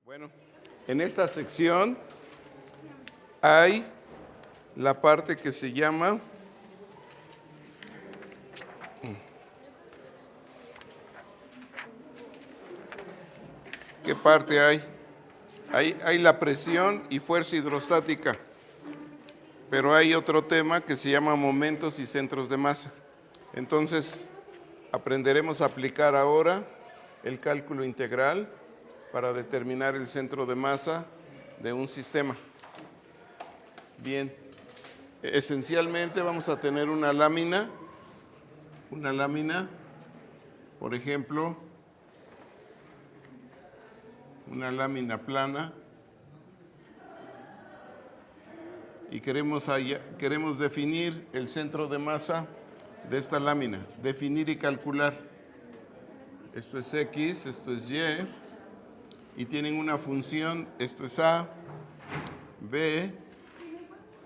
Bueno, en esta sección hay la parte que se llama ¿qué parte hay? Hay la presión y fuerza hidrostática, pero hay otro tema que se llama momentos y centros de masa. Entonces, aprenderemos a aplicar ahora el cálculo integral para determinar el centro de masa de un sistema. Bien, esencialmente vamos a tener una lámina, por ejemplo, una lámina plana, y queremos definir el centro de masa de esta lámina, definir y calcular. Esto es X, esto es Y tienen una función, esto es A, B,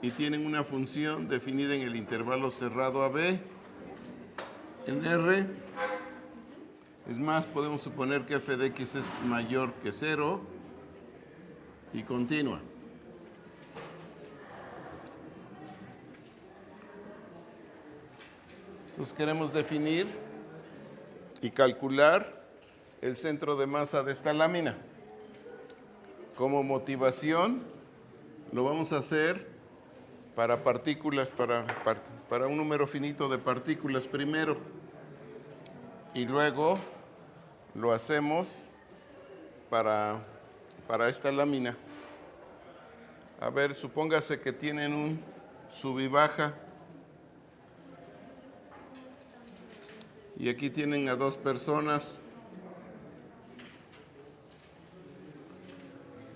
y tienen una función definida en el intervalo cerrado AB, en R. Es más, podemos suponer que f de x es mayor que 0 y continua. Entonces queremos definir y calcular el centro de masa de esta lámina. Como motivación, lo vamos a hacer para partículas, para un número finito de partículas primero. Y luego lo hacemos para esta lámina. A ver, supóngase que tienen un sub y baja. Y aquí tienen a dos personas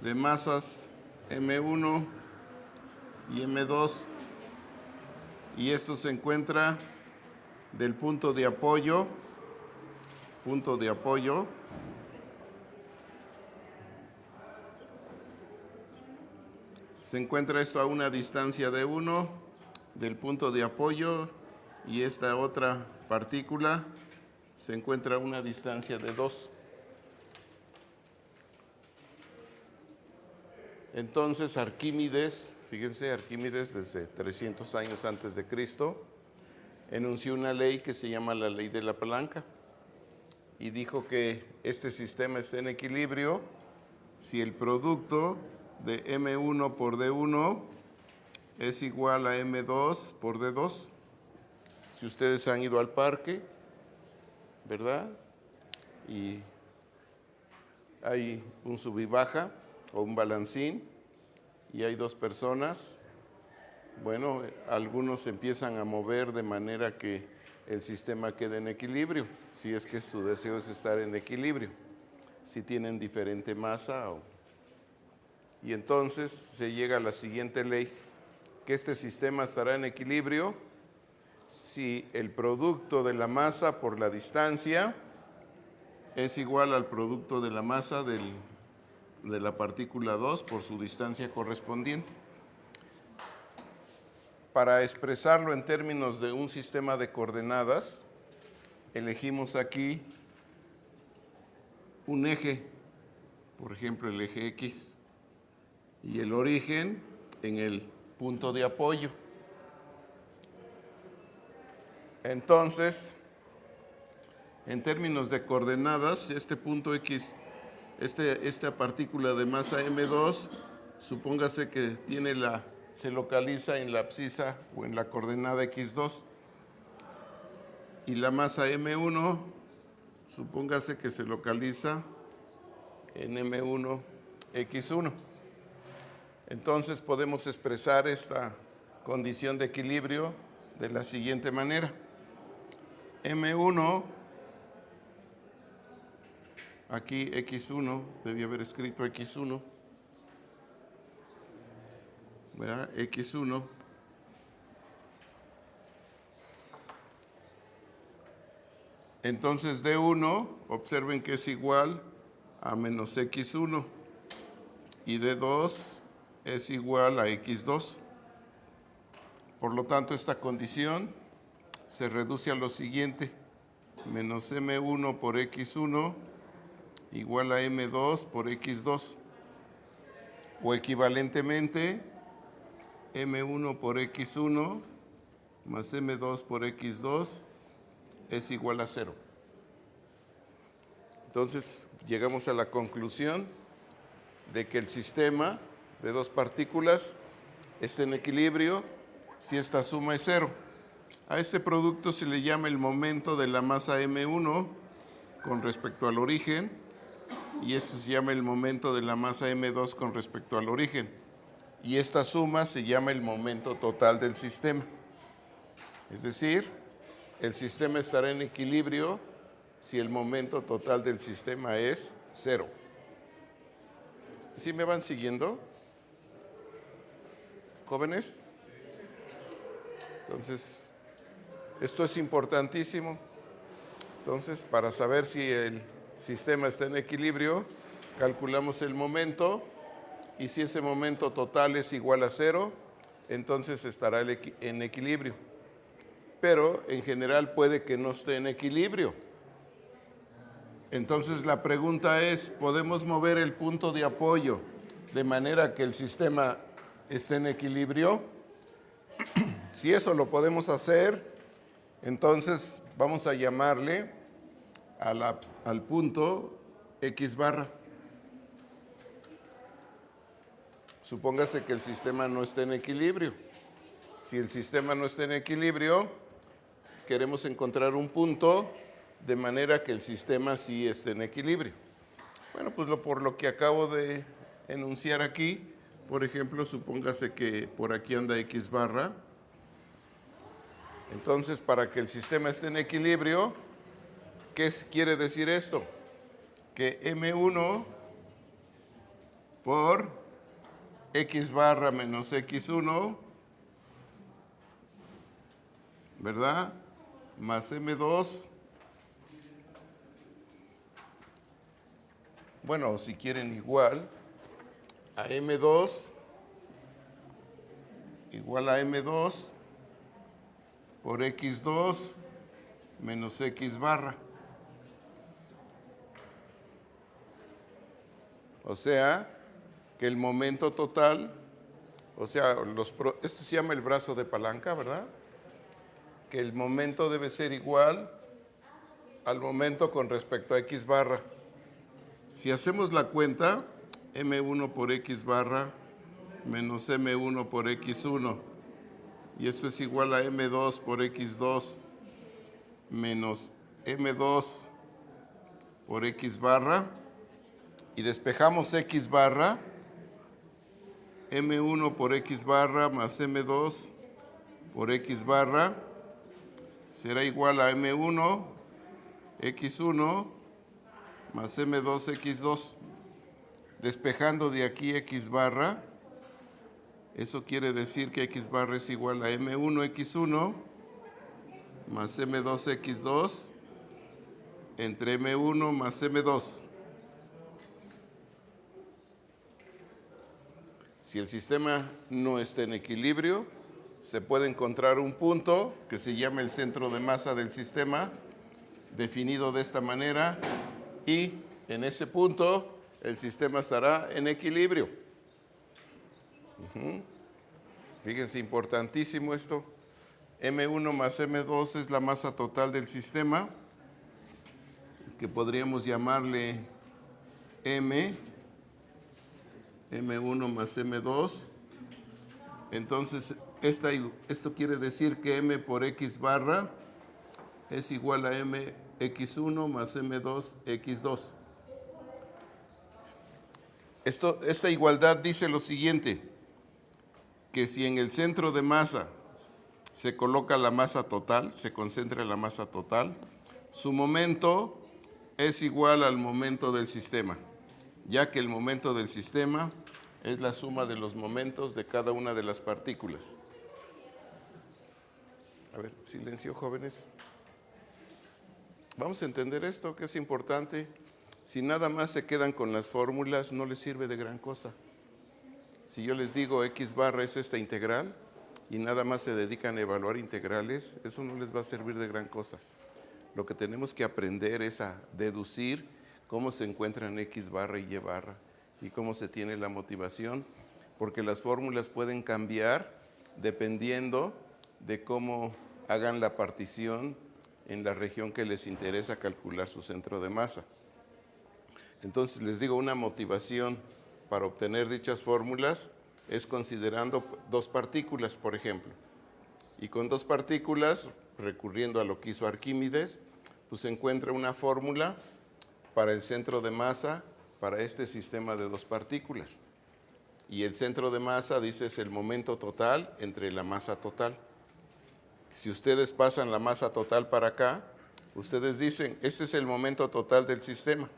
de masas M1 y M2. Y esto se encuentra del punto de apoyo. Se encuentra esto a una distancia de 1 del punto de apoyo y esta otra partícula se encuentra a una distancia de 2. Entonces Arquímedes, fíjense, Arquímedes desde 300 años antes de Cristo, enunció una ley que se llama la ley de la palanca y dijo que este sistema está en equilibrio si el producto de M1 por D1 es igual a M2 por D2. Si ustedes han ido al parque, ¿verdad? Y hay un sub y baja o un balancín y hay dos personas. Bueno, algunos empiezan a mover de manera que el sistema quede en equilibrio, si es que su deseo es estar en equilibrio, si tienen diferente masa. Y entonces se llega a la siguiente ley, que este sistema estará en equilibrio si el producto de la masa por la distancia es igual al producto de la masa de la partícula 2 por su distancia correspondiente. Para expresarlo en términos de un sistema de coordenadas, elegimos aquí un eje, por ejemplo el eje X, y el origen en el punto de apoyo. Entonces, en términos de coordenadas, este punto X, esta partícula de masa M2, supóngase que se localiza en la abscisa o en la coordenada X2. Y la masa M1, supóngase que se localiza en M1, X1. Entonces podemos expresar esta condición de equilibrio de la siguiente manera. M1, aquí X1, debí haber escrito X1, ¿verdad? X1. Entonces D1, observen que es igual a menos X1 y D2 es igual a X2. Por lo tanto, esta condición se reduce a lo siguiente: menos M1 por X1 igual a M2 por X2. O equivalentemente, M1 por X1 más M2 por X2 es igual a 0. Entonces, llegamos a la conclusión de que el sistema de dos partículas está en equilibrio si esta suma es 0. A este producto se le llama el momento de la masa M1 con respecto al origen, y esto se llama el momento de la masa M2 con respecto al origen. Y esta suma se llama el momento total del sistema. Es decir, el sistema estará en equilibrio si el momento total del sistema es 0. ¿Sí me van siguiendo, jóvenes? Entonces, esto es importantísimo. Entonces, para saber si el sistema está en equilibrio, calculamos el momento, y si ese momento total es igual a 0, entonces estará en equilibrio. Pero en general puede que no esté en equilibrio. Entonces la pregunta es, ¿podemos mover el punto de apoyo de manera que el sistema esté en equilibrio? Si eso lo podemos hacer, entonces vamos a llamarle al punto X barra. Supóngase que el sistema no esté en equilibrio. Si el sistema no está en equilibrio, queremos encontrar un punto de manera que el sistema sí esté en equilibrio. Bueno, pues por lo que acabo de enunciar aquí, por ejemplo, supóngase que por aquí anda X barra. Entonces, para que el sistema esté en equilibrio, ¿qué quiere decir esto? Que M1 por X barra menos X1, ¿verdad? Más M2. Bueno, si quieren igual a M2, igual a M2 por X2 menos X barra. O sea, que el momento total, o sea, esto se llama el brazo de palanca, ¿verdad? Que el momento debe ser igual al momento con respecto a X barra. Si hacemos la cuenta, M1 por X barra menos M1 por X1, y esto es igual a M2 por X2 menos M2 por X barra, y despejamos X barra, M1 por X barra más M2 por X barra será igual a M1 X1 más M2 X2. Despejando de aquí X barra, eso quiere decir que X barra es igual a M1 X1 más M2 X2 entre M1 más M2. Si el sistema no está en equilibrio, se puede encontrar un punto que se llama el centro de masa del sistema, definido de esta manera, y en ese punto el sistema estará en equilibrio. Fíjense, importantísimo esto. M1 más M2 es la masa total del sistema, que podríamos llamarle M1 más M2. Entonces, esto quiere decir que M por X barra es igual a M X1 más M2 X2. Esta igualdad dice lo siguiente, que si en el centro de masa se coloca la masa total, se concentra la masa total, su momento es igual al momento del sistema, ya que el momento del sistema es la suma de los momentos de cada una de las partículas. A ver, silencio, jóvenes. Vamos a entender esto, que es importante. Si nada más se quedan con las fórmulas, no les sirve de gran cosa. Si yo les digo X barra es esta integral y nada más se dedican a evaluar integrales, eso no les va a servir de gran cosa. Lo que tenemos que aprender es a deducir cómo se encuentran X barra y Y barra y cómo se tiene la motivación, porque las fórmulas pueden cambiar dependiendo de cómo hagan la partición en la región que les interesa calcular su centro de masa. Entonces, les digo, una motivación para obtener dichas fórmulas es considerando dos partículas, por ejemplo. Y con dos partículas, recurriendo a lo que hizo Arquímedes, pues se encuentra una fórmula para el centro de masa para este sistema de dos partículas. Y el centro de masa, dice, es el momento total entre la masa total. Si ustedes pasan la masa total para acá, ustedes dicen, este es el momento total del sistema.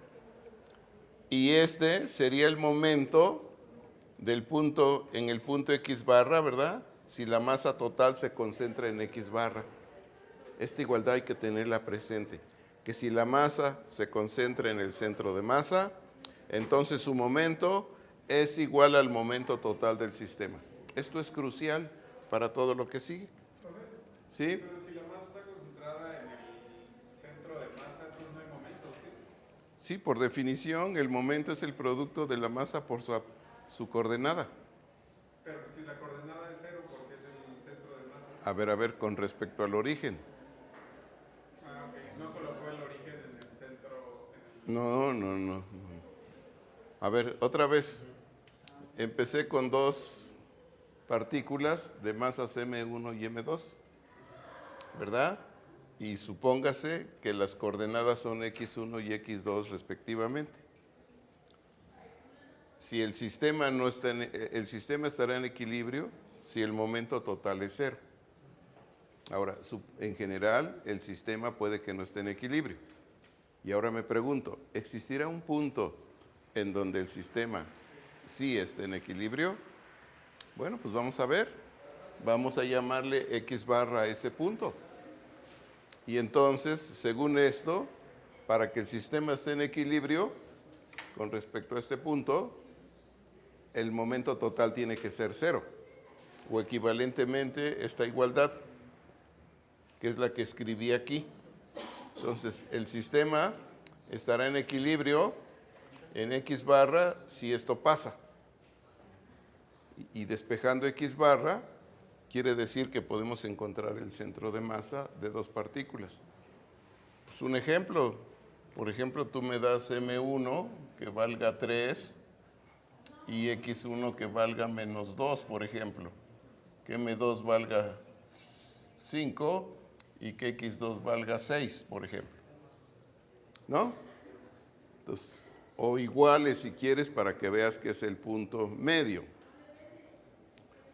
Y este sería el momento del punto, en el punto X barra, ¿verdad? Si la masa total se concentra en X barra. Esta igualdad hay que tenerla presente, que si la masa se concentra en el centro de masa, entonces su momento es igual al momento total del sistema. Esto es crucial para todo lo que sigue. ¿Sí? Pero si la masa está concentrada en el centro de masa, entonces no hay momento, ¿sí? Sí, por definición, el momento es el producto de la masa por su coordenada. Pero si la coordenada es cero, porque es el centro de masa. A ver, con respecto al origen. Ah, ok. No colocó el origen en el centro. No. A ver, otra vez. Empecé con dos partículas de masas M1 y M2, ¿verdad? Y supóngase que las coordenadas son X1 y X2 respectivamente. Si el sistema no está el sistema estará en equilibrio si el momento total es cero. Ahora, en general, el sistema puede que no esté en equilibrio. Y ahora me pregunto, ¿existirá un punto en donde el sistema sí esté en equilibrio? Bueno, pues vamos a ver. Vamos a llamarle X barra a ese punto. Y entonces, según esto, para que el sistema esté en equilibrio, con respecto a este punto, el momento total tiene que ser cero. O equivalentemente esta igualdad, que es la que escribí aquí. Entonces, el sistema estará en equilibrio en X barra si esto pasa. Y despejando X barra, quiere decir que podemos encontrar el centro de masa de dos partículas. Pues un ejemplo, por ejemplo, tú me das M1 que valga 3 y X1 que valga menos 2, por ejemplo. Que M2 valga 5 y que X2 valga 6, por ejemplo. ¿No? Entonces, o iguales si quieres para que veas que es el punto medio.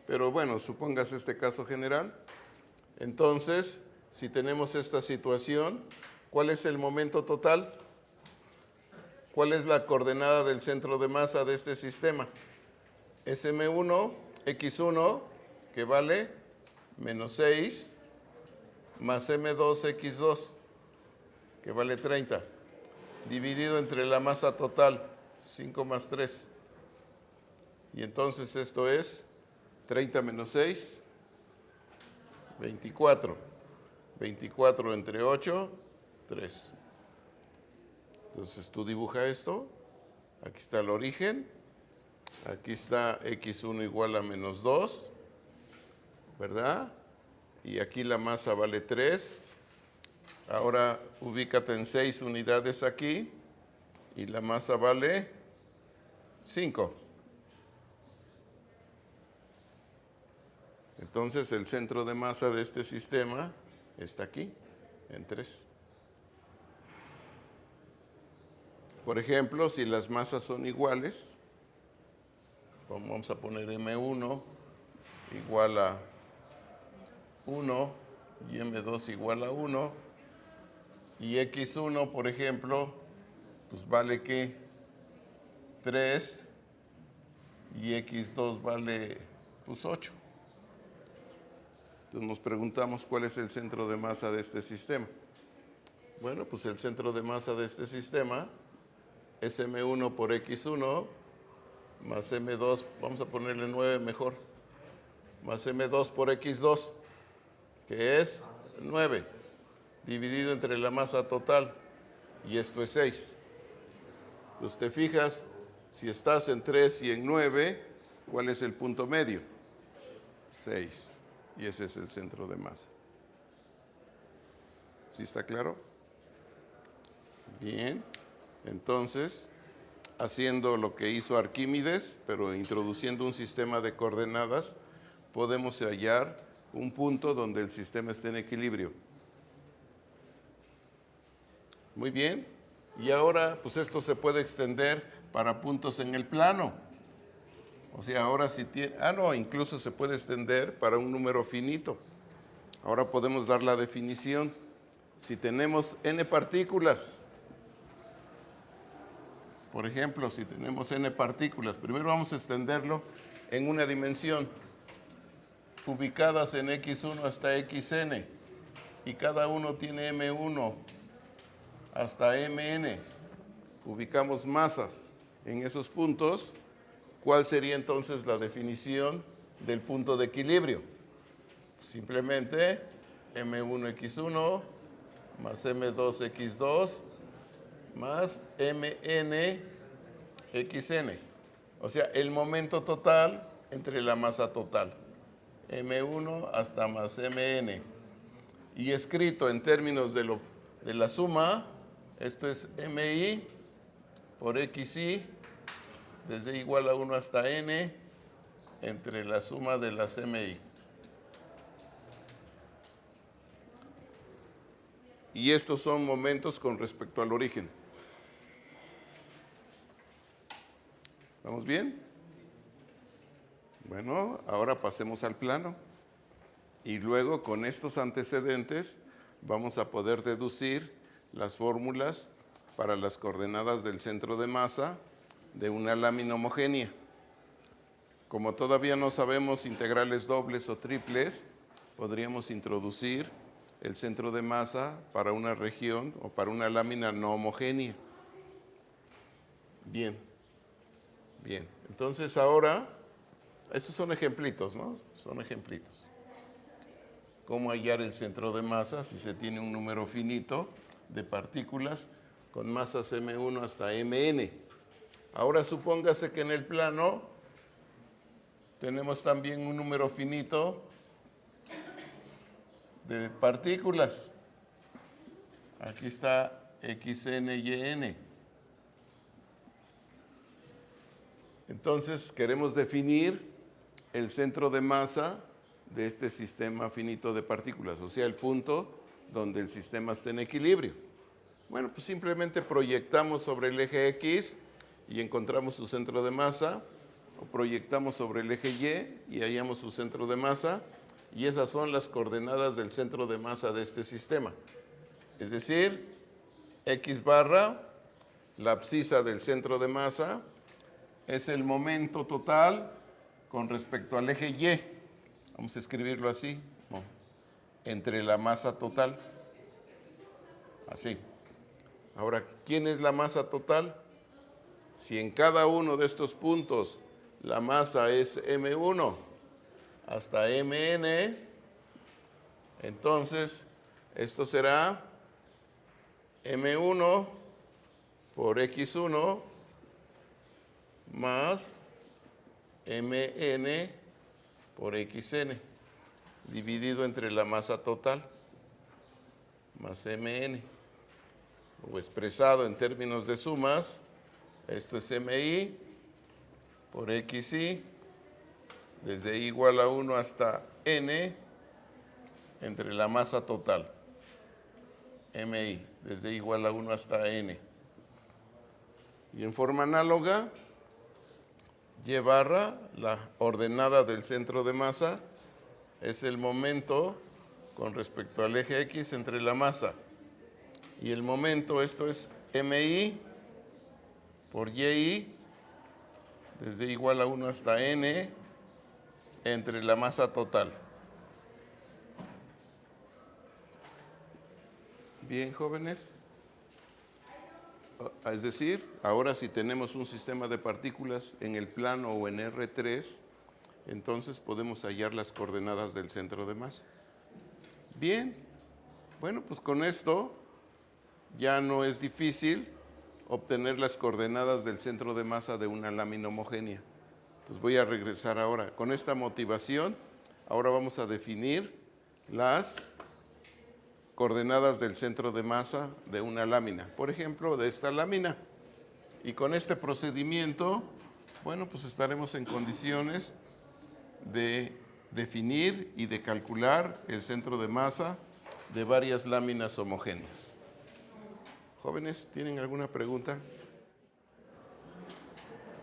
Pero bueno, supongas este caso general. Entonces, si tenemos esta situación, ¿cuál es el momento total? ¿Cuál es la coordenada del centro de masa de este sistema? Es M1, X1, que vale menos 6, más M2, X2, que vale 30, dividido entre la masa total, 5 más 3. Y entonces esto es 30 menos 6, 24. 24 entre 8, 3. Entonces tú dibuja esto. Aquí está el origen. Aquí está X1 igual a menos 2. ¿Verdad? Y aquí la masa vale 3. Ahora ubícate en 6 unidades aquí. Y la masa vale 5. Entonces el centro de masa de este sistema está aquí, en 3. Por ejemplo, si las masas son iguales, vamos a poner M1 igual a 1 y M2 igual a 1, y X1, por ejemplo, pues vale que 3 y X2 vale pues 8. Entonces nos preguntamos cuál es el centro de masa de este sistema. Bueno, pues el centro de masa de este sistema es M1 por X1 más M2, vamos a ponerle 9 mejor, más M2 por X2, que es 9, dividido entre la masa total, y esto es 6. Entonces te fijas, Si estás en 3 y en 9, ¿cuál es el punto medio? 6. Y ese es el centro de masa. ¿Sí está claro? Bien. Entonces, haciendo lo que hizo Arquímedes, pero introduciendo un sistema de coordenadas, podemos hallar un punto donde el sistema esté en equilibrio. Muy bien. Y ahora, pues esto se puede extender para puntos en el plano. O sea, ahora si tiene... incluso se puede extender para un número finito. Ahora podemos dar la definición. Si tenemos n partículas, por ejemplo, si tenemos n partículas, primero vamos a extenderlo en una dimensión, ubicadas en x1 hasta xn, y cada uno tiene m1 hasta mn. Ubicamos masas en esos puntos. ¿Cuál sería entonces la definición del punto de equilibrio? Simplemente m1x1 más m2x2 más mn(xn). O sea, el momento total entre la masa total. m1 hasta más mn. Y escrito en términos de la suma, esto es mi por xi desde igual a 1 hasta n entre la suma de las mi. Y estos son momentos con respecto al origen. ¿Vamos bien? Bueno, ahora pasemos al plano. Y luego con estos antecedentes vamos a poder deducir las fórmulas para las coordenadas del centro de masa de una lámina homogénea. Como todavía no sabemos integrales dobles o triples, podríamos introducir el centro de masa para una región o para una lámina no homogénea. Bien. Bien. Entonces ahora, estos son ejemplitos, ¿no? Son ejemplitos. ¿Cómo hallar el centro de masa si se tiene un número finito de partículas con masas m1 hasta mn? Ahora supóngase que en el plano tenemos también un número finito de partículas. Aquí está xn y n. Entonces queremos definir el centro de masa de este sistema finito de partículas, o sea, el punto donde el sistema está en equilibrio. Bueno, pues simplemente proyectamos sobre el eje X y encontramos su centro de masa, o proyectamos sobre el eje Y y hallamos su centro de masa, y esas son las coordenadas del centro de masa de este sistema. Es decir, X barra, la abscisa del centro de masa, es el momento total con respecto al eje Y. Vamos a escribirlo así, entre la masa total. Así. Ahora, ¿quién es la masa total? Si en cada uno de estos puntos la masa es M1 hasta Mn, entonces esto será M1 por X1 más Mn por Xn, dividido entre la masa total, más Mn, o expresado en términos de sumas, esto es Mi por Xi, desde I igual a 1 hasta N, entre la masa total, Mi, desde I igual a 1 hasta N. Y en forma análoga, Y barra, la ordenada del centro de masa, es el momento con respecto al eje X entre la masa. Y el momento, esto es Mi por Y, desde igual a 1 hasta N, entre la masa total. Bien, jóvenes. Es decir, ahora si tenemos un sistema de partículas en el plano o en R3, entonces podemos hallar las coordenadas del centro de masa. Bien, bueno, pues con esto ya no es difícil obtener las coordenadas del centro de masa de una lámina homogénea. Entonces voy a regresar ahora. Con esta motivación, ahora vamos a definir las coordenadas del centro de masa de una lámina. Por ejemplo, de esta lámina. Y con este procedimiento, bueno, pues estaremos en condiciones de definir y de calcular el centro de masa de varias láminas homogéneas. Jóvenes, ¿tienen alguna pregunta?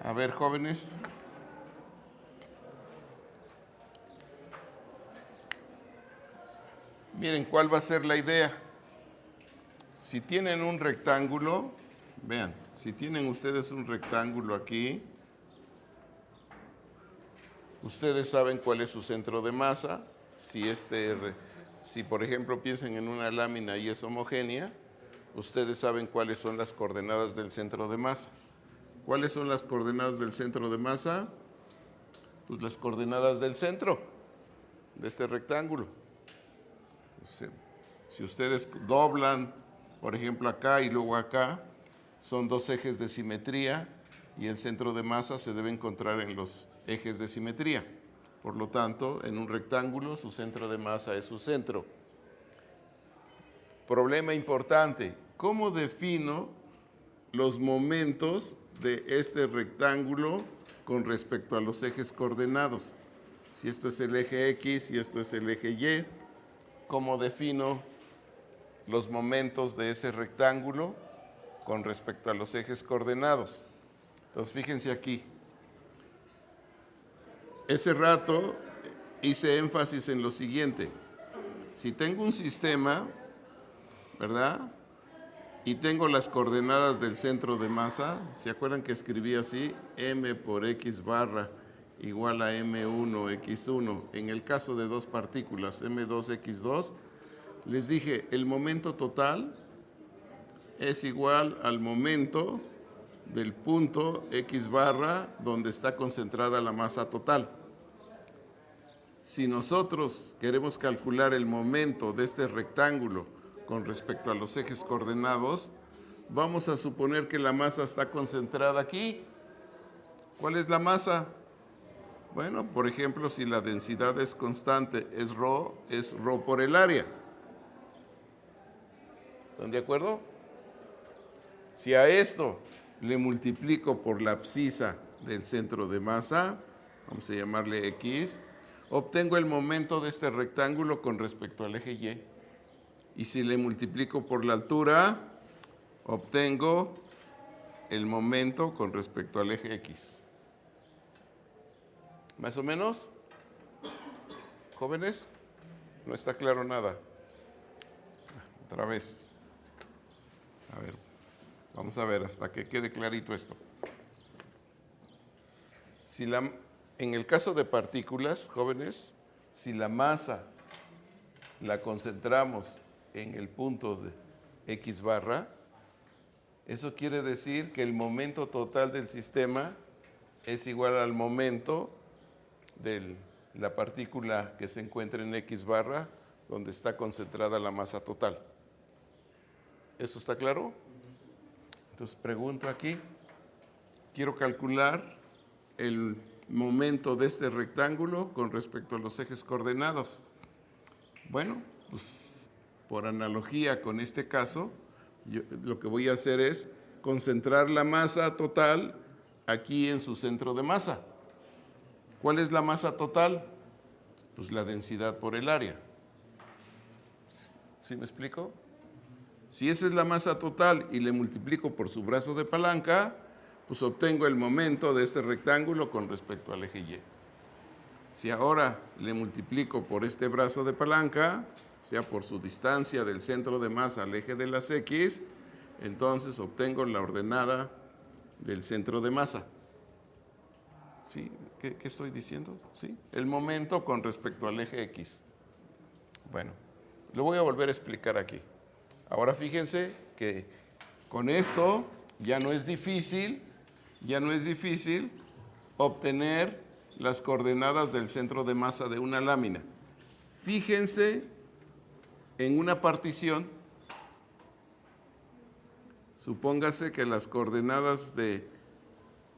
A ver, jóvenes. Miren, ¿cuál va a ser la idea? Si tienen un rectángulo, vean, si tienen ustedes un rectángulo aquí, ustedes saben cuál es su centro de masa. Si por ejemplo piensan en una lámina y es homogénea, ustedes saben cuáles son las coordenadas del centro de masa. ¿Cuáles son las coordenadas del centro de masa? Pues las coordenadas del centro de este rectángulo. Si ustedes doblan, por ejemplo, acá y luego acá, son dos ejes de simetría y el centro de masa se debe encontrar en los ejes de simetría. Por lo tanto, en un rectángulo, su centro de masa es su centro. Problema importante, ¿cómo defino los momentos de este rectángulo con respecto a los ejes coordenados? Si esto es el eje X y esto es el eje Y, ¿cómo defino los momentos de ese rectángulo con respecto a los ejes coordenados? Entonces, fíjense aquí. Ese rato hice énfasis en lo siguiente. Si tengo un sistema, ¿verdad? Y tengo las coordenadas del centro de masa, ¿se acuerdan que escribí así? M por X barra igual a M1 X1. En el caso de dos partículas, M2 X2, les dije, el momento total es igual al momento del punto X barra donde está concentrada la masa total. Si nosotros queremos calcular el momento de este rectángulo con respecto a los ejes coordenados, vamos a suponer que la masa está concentrada aquí. ¿Cuál es la masa? Bueno, por ejemplo, si la densidad es constante, es ρ por el área. ¿Están de acuerdo? Si a esto le multiplico por la abscisa del centro de masa, vamos a llamarle X, obtengo el momento de este rectángulo con respecto al eje Y. Y si le multiplico por la altura, obtengo el momento con respecto al eje X. ¿Más o menos? ¿Jóvenes? No está claro nada. Otra vez. A ver, vamos a ver hasta que quede clarito esto. En el caso de partículas, jóvenes, si la masa la concentramos en el punto de X barra, eso quiere decir que el momento total del sistema es igual al momento de la partícula que se encuentra en X barra, donde está concentrada la masa total. ¿Eso está claro? Entonces pregunto aquí, quiero calcular el momento de este rectángulo con respecto a los ejes coordenados. Bueno, pues por analogía con este caso, lo que voy a hacer es concentrar la masa total aquí en su centro de masa. ¿Cuál es la masa total? Pues la densidad por el área. ¿Sí me explico? Si esa es la masa total y le multiplico por su brazo de palanca, pues obtengo el momento de este rectángulo con respecto al eje Y. Si ahora le multiplico por este brazo de palanca, o sea, por su distancia del centro de masa al eje de las X, entonces obtengo la ordenada del centro de masa. ¿Sí? ¿Qué estoy diciendo? ¿Sí? El momento con respecto al eje X. Bueno, lo voy a volver a explicar aquí. Ahora fíjense que con esto ya no es difícil obtener las coordenadas del centro de masa de una lámina. Fíjense en una partición. Supóngase que las coordenadas de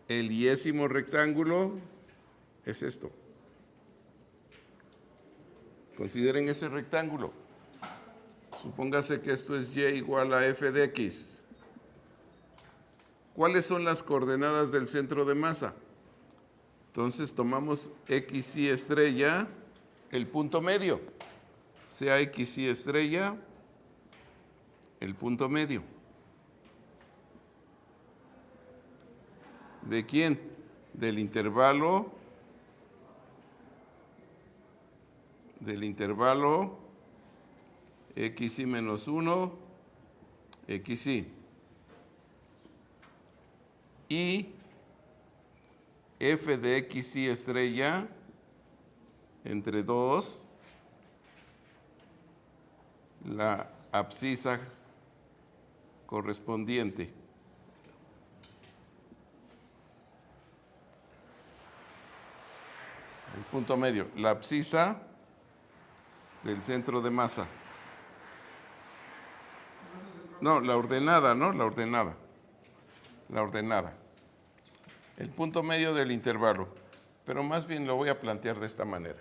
el yésimo rectángulo es esto. Consideren ese rectángulo. Supóngase que esto es y igual a f de x. ¿Cuáles son las coordenadas del centro de masa? Entonces tomamos x y estrella, el punto medio. Sea x y estrella, el punto medio. ¿De quién? Del intervalo xy menos 1, xy. Y f de xy estrella entre 2, la abscisa correspondiente. El punto medio, la abscisa del centro de masa. No, la ordenada, ¿no? La ordenada. La ordenada. El punto medio del intervalo. Pero más bien lo voy a plantear de esta manera.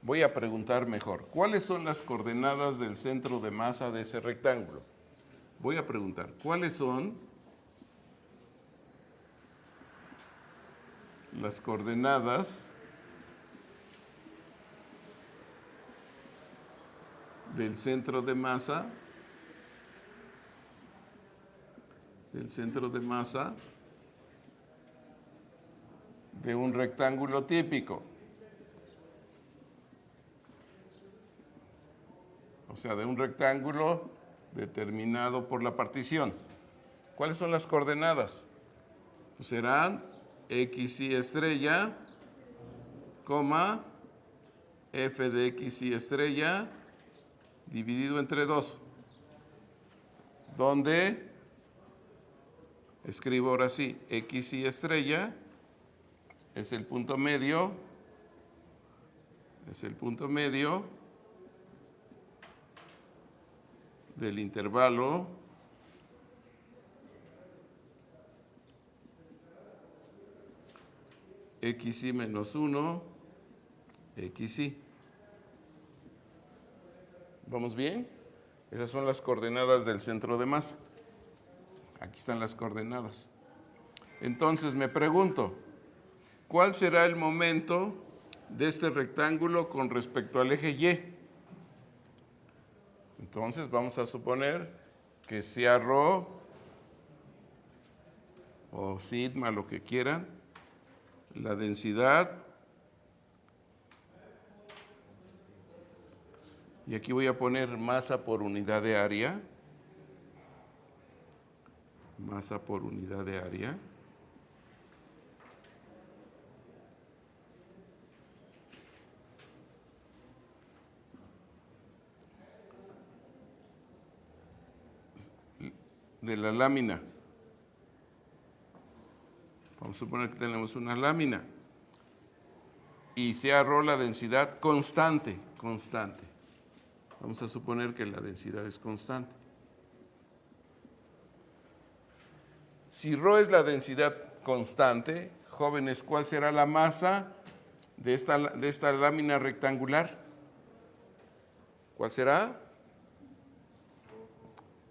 Voy a preguntar mejor. ¿Cuáles son las coordenadas del centro de masa de ese rectángulo? Voy a preguntar. ¿Cuáles son las coordenadas del centro de masa de un rectángulo típico? O sea, de un rectángulo determinado por la partición. ¿Cuáles son las coordenadas? Pues serán xy estrella, coma, f de xy estrella dividido entre 2. Donde escribo ahora sí, xy estrella es el punto medio, del intervalo xy menos 1, xy. ¿Vamos bien? Esas son las coordenadas del centro de masa. Aquí están las coordenadas. Entonces me pregunto, ¿cuál será el momento de este rectángulo con respecto al eje Y? Entonces vamos a suponer que sea ρ o sigma, lo que quieran, la densidad, y aquí voy a poner masa por unidad de área, de la lámina. Vamos a suponer que tenemos una lámina y sea ρ la densidad constante. Vamos a suponer que la densidad es constante. Si ρ es la densidad constante, jóvenes, ¿cuál será la masa de esta lámina rectangular? ¿Cuál será?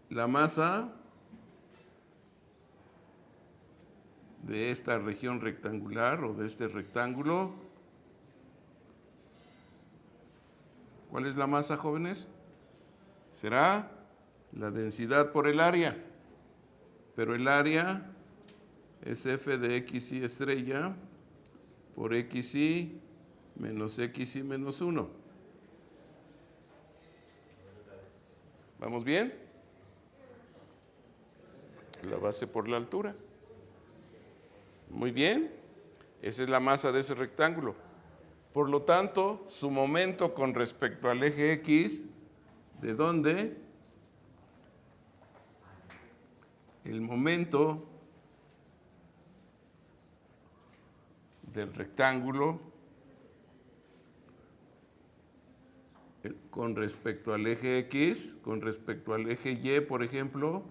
La masa de esta región rectangular o de este rectángulo. ¿Cuál es la masa, jóvenes? Será la densidad por el área. Pero el área es f de xy estrella por xy menos 1. ¿Vamos bien? La base por la altura. Muy bien. Esa es la masa de ese rectángulo. Por lo tanto, su momento con respecto al eje X, ¿de dónde? El momento del rectángulo con respecto al eje X, con respecto al eje Y, por ejemplo,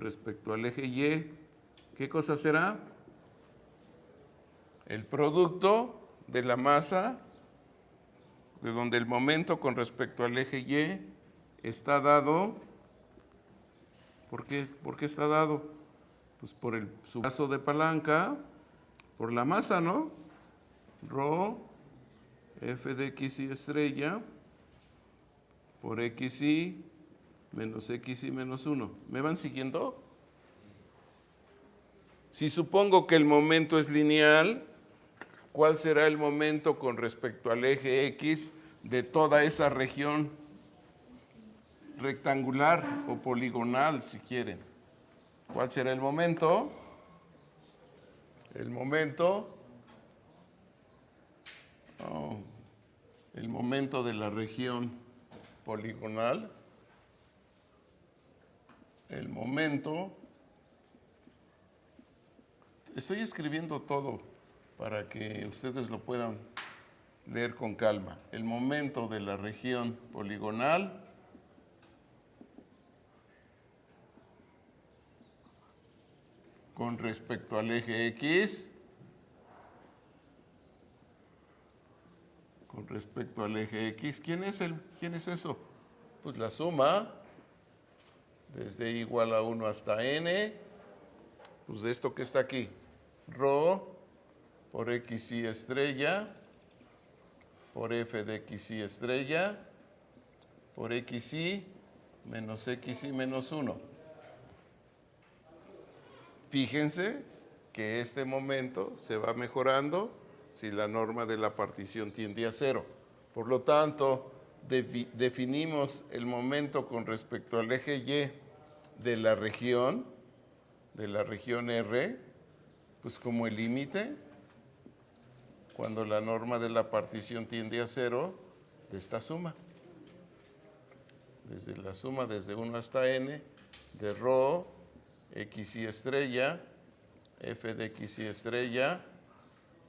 respecto al eje Y, ¿qué cosa será? El producto de la masa, de donde el momento con respecto al eje Y está dado. ¿Por qué? ¿Por qué está dado? Pues por su brazo de palanca, por la masa, ¿no? Rho, F de XY estrella, por XY menos XY menos 1. ¿Me van siguiendo? Si supongo que el momento es lineal, ¿cuál será el momento con respecto al eje X de toda esa región rectangular o poligonal, si quieren? ¿Cuál será el momento? El momento de la región poligonal, el momento, estoy escribiendo todo para que ustedes lo puedan leer con calma. El momento de la región poligonal con respecto al eje X, con respecto al eje X, ¿quién es eso? Pues la suma, desde igual a 1 hasta n, pues de esto que está aquí, rho por XY estrella, por F de XY estrella, por XY menos XY menos 1. Fíjense que este momento se va mejorando si la norma de la partición tiende a 0. Por lo tanto, definimos el momento con respecto al eje Y de la región R, pues como el límite, cuando la norma de la partición tiende a 0, de esta suma. Desde la suma desde 1 hasta n de rho XY estrella, F de XY estrella,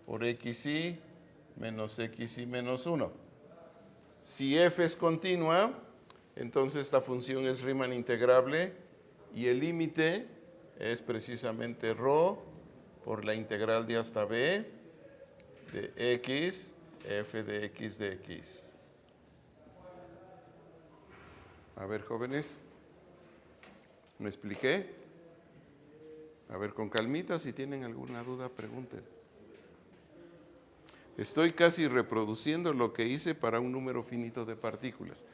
por XY menos XY menos 1. Si F es continua, entonces esta función es Riemann integrable y el límite es precisamente rho por la integral de hasta b de x, F de x de x. A ver, jóvenes, ¿me expliqué? A ver, con calmita, si tienen alguna duda, pregunten. Estoy casi reproduciendo lo que hice para un número finito de partículas.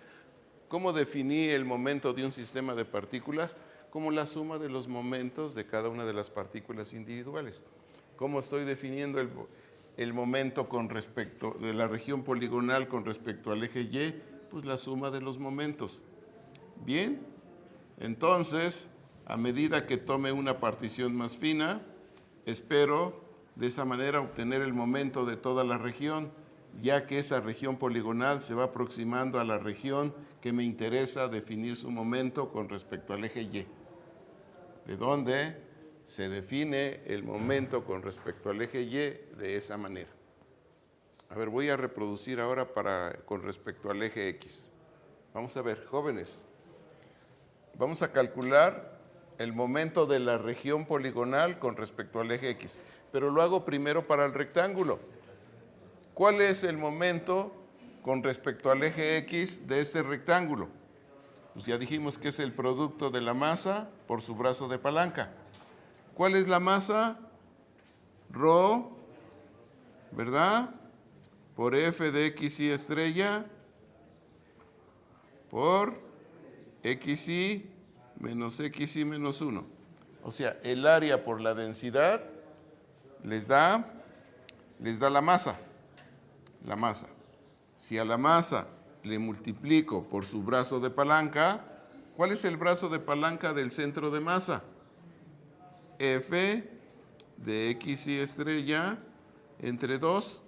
¿Cómo definí el momento de un sistema de partículas? Como la suma de los momentos de cada una de las partículas individuales. ¿Cómo estoy definiendo el momento con respecto de la región poligonal con respecto al eje Y? Pues la suma de los momentos. Bien, entonces, a medida que tome una partición más fina, espero de esa manera obtener el momento de toda la región, ya que esa región poligonal se va aproximando a la región que me interesa definir su momento con respecto al eje Y. De donde se define el momento con respecto al eje Y de esa manera. A ver, voy a reproducir ahora con respecto al eje X. Vamos a ver, jóvenes. Vamos a calcular el momento de la región poligonal con respecto al eje X, pero lo hago primero para el rectángulo. ¿Cuál es el momento con respecto al eje X de este rectángulo? Pues ya dijimos que es el producto de la masa por su brazo de palanca. ¿Cuál es la masa? Rho, ¿verdad? Por F de XY estrella por XY menos XY menos 1. O sea, el área por la densidad les da la masa. La masa. Si a la masa le multiplico por su brazo de palanca, ¿cuál es el brazo de palanca del centro de masa? F de XY estrella entre 2.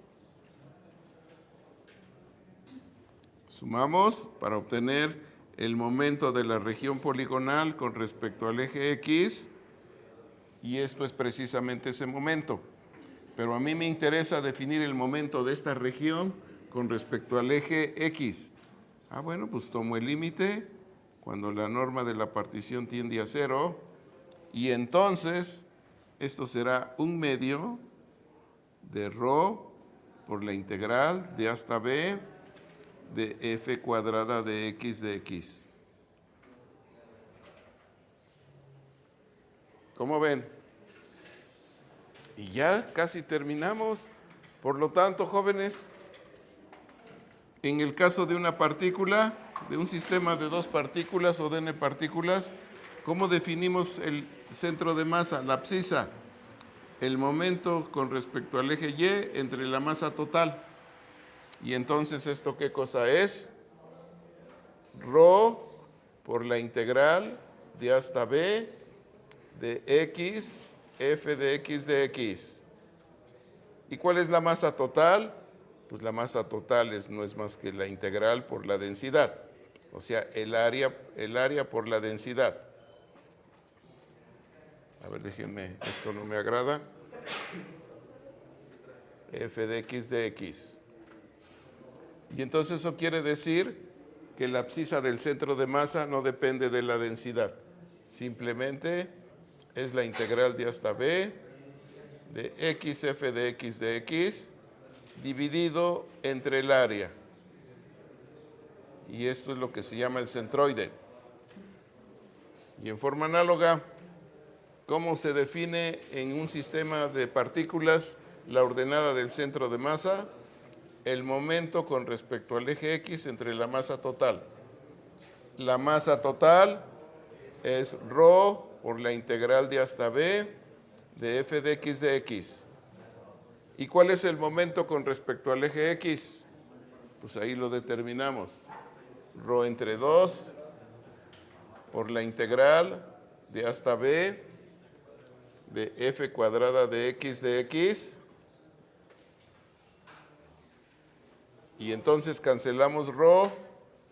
Sumamos para obtener el momento de la región poligonal con respecto al eje X, y esto es precisamente ese momento. Pero a mí me interesa definir el momento de esta región con respecto al eje X. Bueno, pues tomo el límite cuando la norma de la partición tiende a 0 Y entonces, esto será un medio de rho por la integral de hasta b de f cuadrada de x de x. ¿Cómo ven? Y ya casi terminamos. Por lo tanto, jóvenes, en el caso de una partícula, de un sistema de dos partículas o de n partículas, ¿cómo definimos el centro de masa, la abscisa? El momento con respecto al eje Y entre la masa total. Y entonces, ¿esto qué cosa es? Rho por la integral de hasta b de x, f de x de x. ¿Y cuál es la masa total? Pues la masa total no es más que la integral por la densidad. O sea, el área por la densidad. A ver, déjenme, esto no me agrada. F de x de x. Y entonces eso quiere decir que la abscisa del centro de masa no depende de la densidad. Simplemente es la integral de hasta b de x f de x de x dividido entre el área. Y esto es lo que se llama el centroide. Y en forma análoga, ¿cómo se define en un sistema de partículas la ordenada del centro de masa? El momento con respecto al eje X entre la masa total. La masa total es rho por la integral de hasta b de f de x de x. ¿Y cuál es el momento con respecto al eje X? Pues ahí lo determinamos. Rho entre 2 por la integral de hasta b de f cuadrada de x de x. Y entonces cancelamos rho,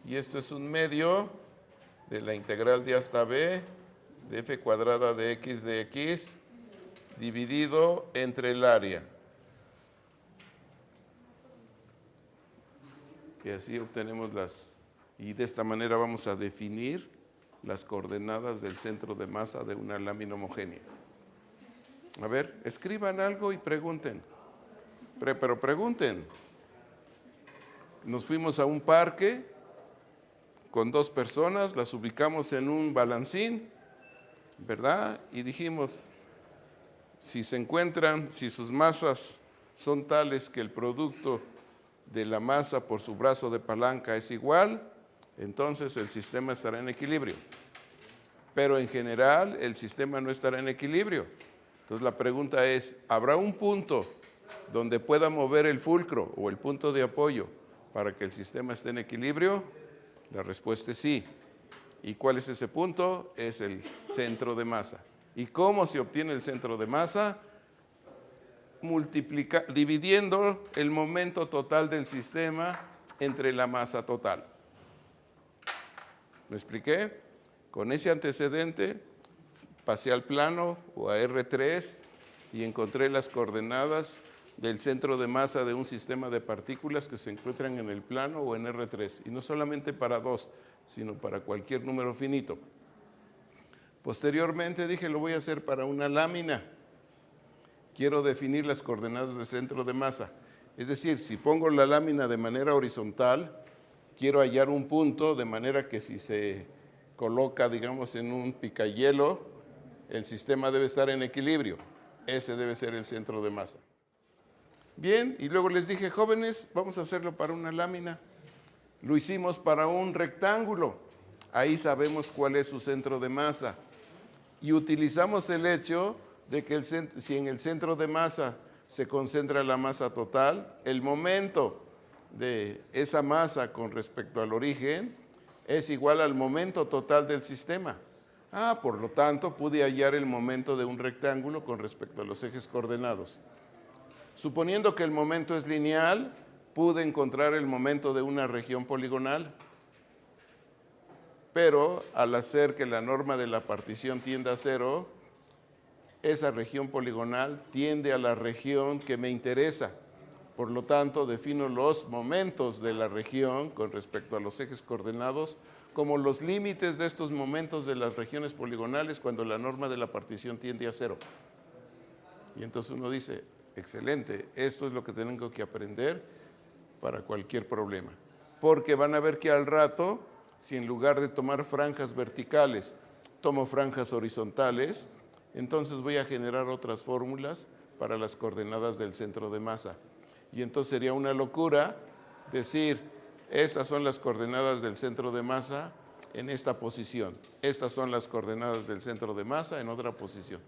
y esto es un medio de la integral de hasta b de f cuadrada de x dividido entre el área. Y así obtenemos y de esta manera vamos a definir las coordenadas del centro de masa de una lámina homogénea. A ver, escriban algo y pregunten. Pero pregunten. Nos fuimos a un parque con dos personas, las ubicamos en un balancín, ¿verdad? Y dijimos, si sus masas son tales que el producto de la masa por su brazo de palanca es igual, entonces el sistema estará en equilibrio. Pero en general el sistema no estará en equilibrio. Entonces la pregunta es, ¿habrá un punto donde pueda mover el fulcro o el punto de apoyo para que el sistema esté en equilibrio? La respuesta es sí. ¿Y cuál es ese punto? Es el centro de masa. ¿Y cómo se obtiene el centro de masa? Dividiendo el momento total del sistema entre la masa total. ¿Me expliqué? Con ese antecedente pasé al plano o a R3 y encontré las coordenadas del centro de masa de un sistema de partículas que se encuentran en el plano o en R3. Y no solamente para dos, sino para cualquier número finito. Posteriormente dije, lo voy a hacer para una lámina. Quiero definir las coordenadas del centro de masa. Es decir, si pongo la lámina de manera horizontal, quiero hallar un punto de manera que si se coloca, digamos, en un picahielo, el sistema debe estar en equilibrio. Ese debe ser el centro de masa. Bien, y luego les dije, jóvenes, vamos a hacerlo para una lámina. Lo hicimos para un rectángulo. Ahí sabemos cuál es su centro de masa. Y utilizamos el hecho de que si en el centro de masa se concentra la masa total, el momento de esa masa con respecto al origen es igual al momento total del sistema. Por lo tanto, pude hallar el momento de un rectángulo con respecto a los ejes coordenados. Suponiendo que el momento es lineal, pude encontrar el momento de una región poligonal. Pero al hacer que la norma de la partición tienda a 0, esa región poligonal tiende a la región que me interesa. Por lo tanto, defino los momentos de la región con respecto a los ejes coordenados como los límites de estos momentos de las regiones poligonales cuando la norma de la partición tiende a 0. Y entonces uno dice, excelente, esto es lo que tengo que aprender para cualquier problema. Porque van a ver que al rato, si en lugar de tomar franjas verticales, tomo franjas horizontales, entonces voy a generar otras fórmulas para las coordenadas del centro de masa. Y entonces sería una locura decir, estas son las coordenadas del centro de masa en esta posición. Estas son las coordenadas del centro de masa en otra posición.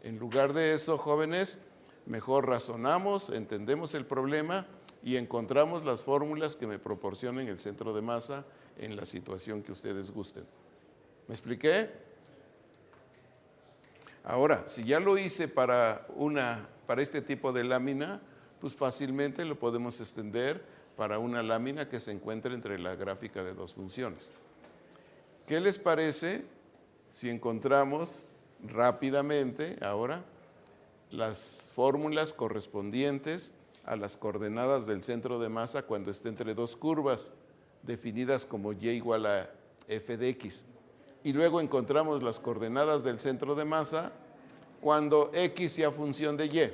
En lugar de eso, jóvenes, mejor razonamos, entendemos el problema y encontramos las fórmulas que me proporcionen el centro de masa en la situación que ustedes gusten. ¿Me expliqué? Ahora, si ya lo hice para este tipo de lámina, pues fácilmente lo podemos extender para una lámina que se encuentre entre la gráfica de dos funciones. ¿Qué les parece si encontramos rápidamente ahora las fórmulas correspondientes a las coordenadas del centro de masa cuando esté entre dos curvas definidas como y igual a f de x? Y luego encontramos las coordenadas del centro de masa cuando x sea función de y.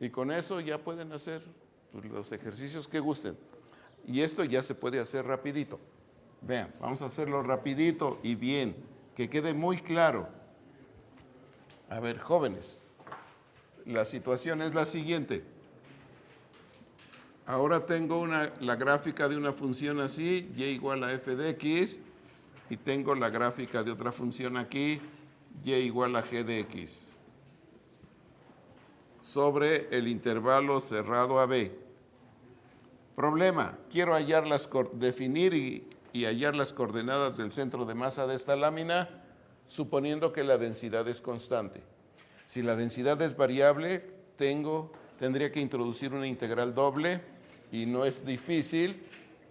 Y con eso ya pueden hacer los ejercicios que gusten. Y esto ya se puede hacer rapidito. Vean, vamos a hacerlo rapidito y bien, que quede muy claro. A ver, jóvenes, la situación es la siguiente. Ahora tengo la gráfica de una función así, y igual a f de x, y tengo la gráfica de otra función aquí, y igual a g de x, sobre el intervalo cerrado a b. Problema, quiero definir y hallar las coordenadas del centro de masa de esta lámina, suponiendo que la densidad es constante. Si la densidad es variable, tendría que introducir una integral doble, y no es difícil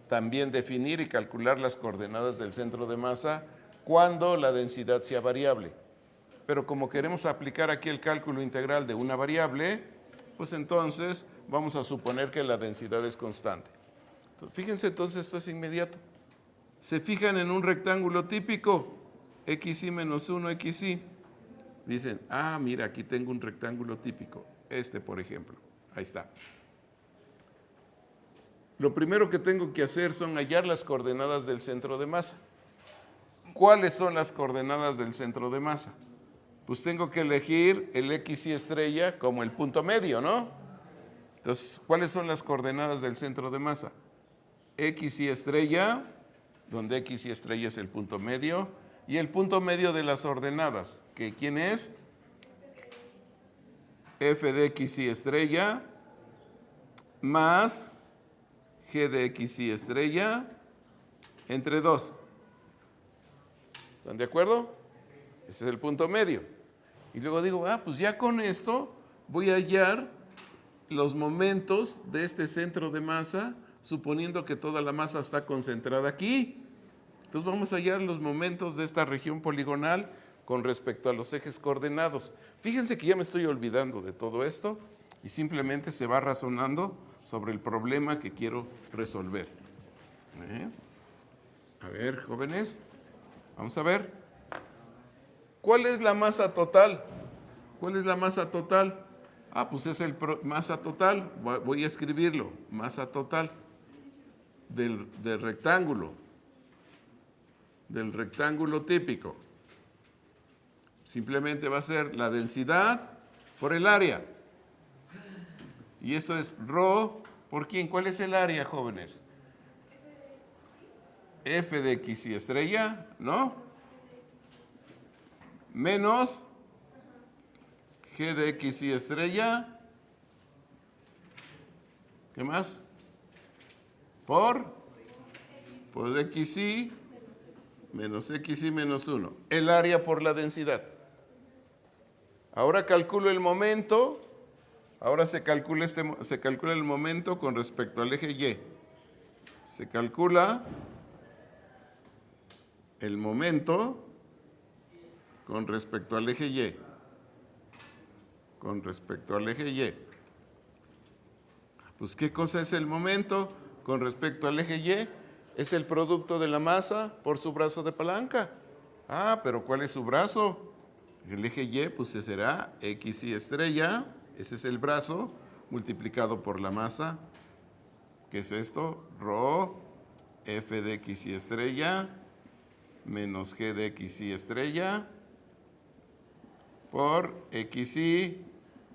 también definir y calcular las coordenadas del centro de masa cuando la densidad sea variable. Pero como queremos aplicar aquí el cálculo integral de una variable, pues entonces vamos a suponer que la densidad es constante. Fíjense entonces, esto es inmediato. Se fijan en un rectángulo típico, xy menos 1, xy. Dicen, mira, aquí tengo un rectángulo típico, por ejemplo. Ahí está. Lo primero que tengo que hacer son hallar las coordenadas del centro de masa. ¿Cuáles son las coordenadas del centro de masa? Pues tengo que elegir el xy estrella como el punto medio, ¿no? Entonces, ¿cuáles son las coordenadas del centro de masa? Xy estrella, donde xy estrella es el punto medio, y el punto medio de las ordenadas, que ¿quién es? F de xy estrella más g de xy estrella entre 2. ¿Están de acuerdo? Ese es el punto medio. Y luego digo, pues ya con esto voy a hallar los momentos de este centro de masa, suponiendo que toda la masa está concentrada aquí. Entonces vamos a hallar los momentos de esta región poligonal con respecto a los ejes coordenados. Fíjense que ya me estoy olvidando de todo esto y simplemente se va razonando sobre el problema que quiero resolver. A ver, jóvenes, vamos a ver. ¿Cuál es la masa total? ¿Cuál es la masa total? Pues es masa total, voy a escribirlo, masa total del rectángulo típico. Simplemente va a ser la densidad por el área. Y esto es ρ, ¿por quién? ¿Cuál es el área, jóvenes? F de xy estrella, ¿no? Menos g de xy estrella. ¿Qué más? Por xy menos xy menos 1. El área por la densidad. Ahora calculo el momento. Ahora se calcula el momento con respecto al eje Y. Se calcula el momento con respecto al eje Y. Con respecto al eje Y. Pues, ¿qué cosa es el momento con respecto al eje Y? Es el producto de la masa por su brazo de palanca. Ah, pero ¿cuál es su brazo? El eje Y, pues será XY estrella. Ese es el brazo multiplicado por la masa. ¿Qué es esto? Rho F de XY estrella menos G de XY estrella por XY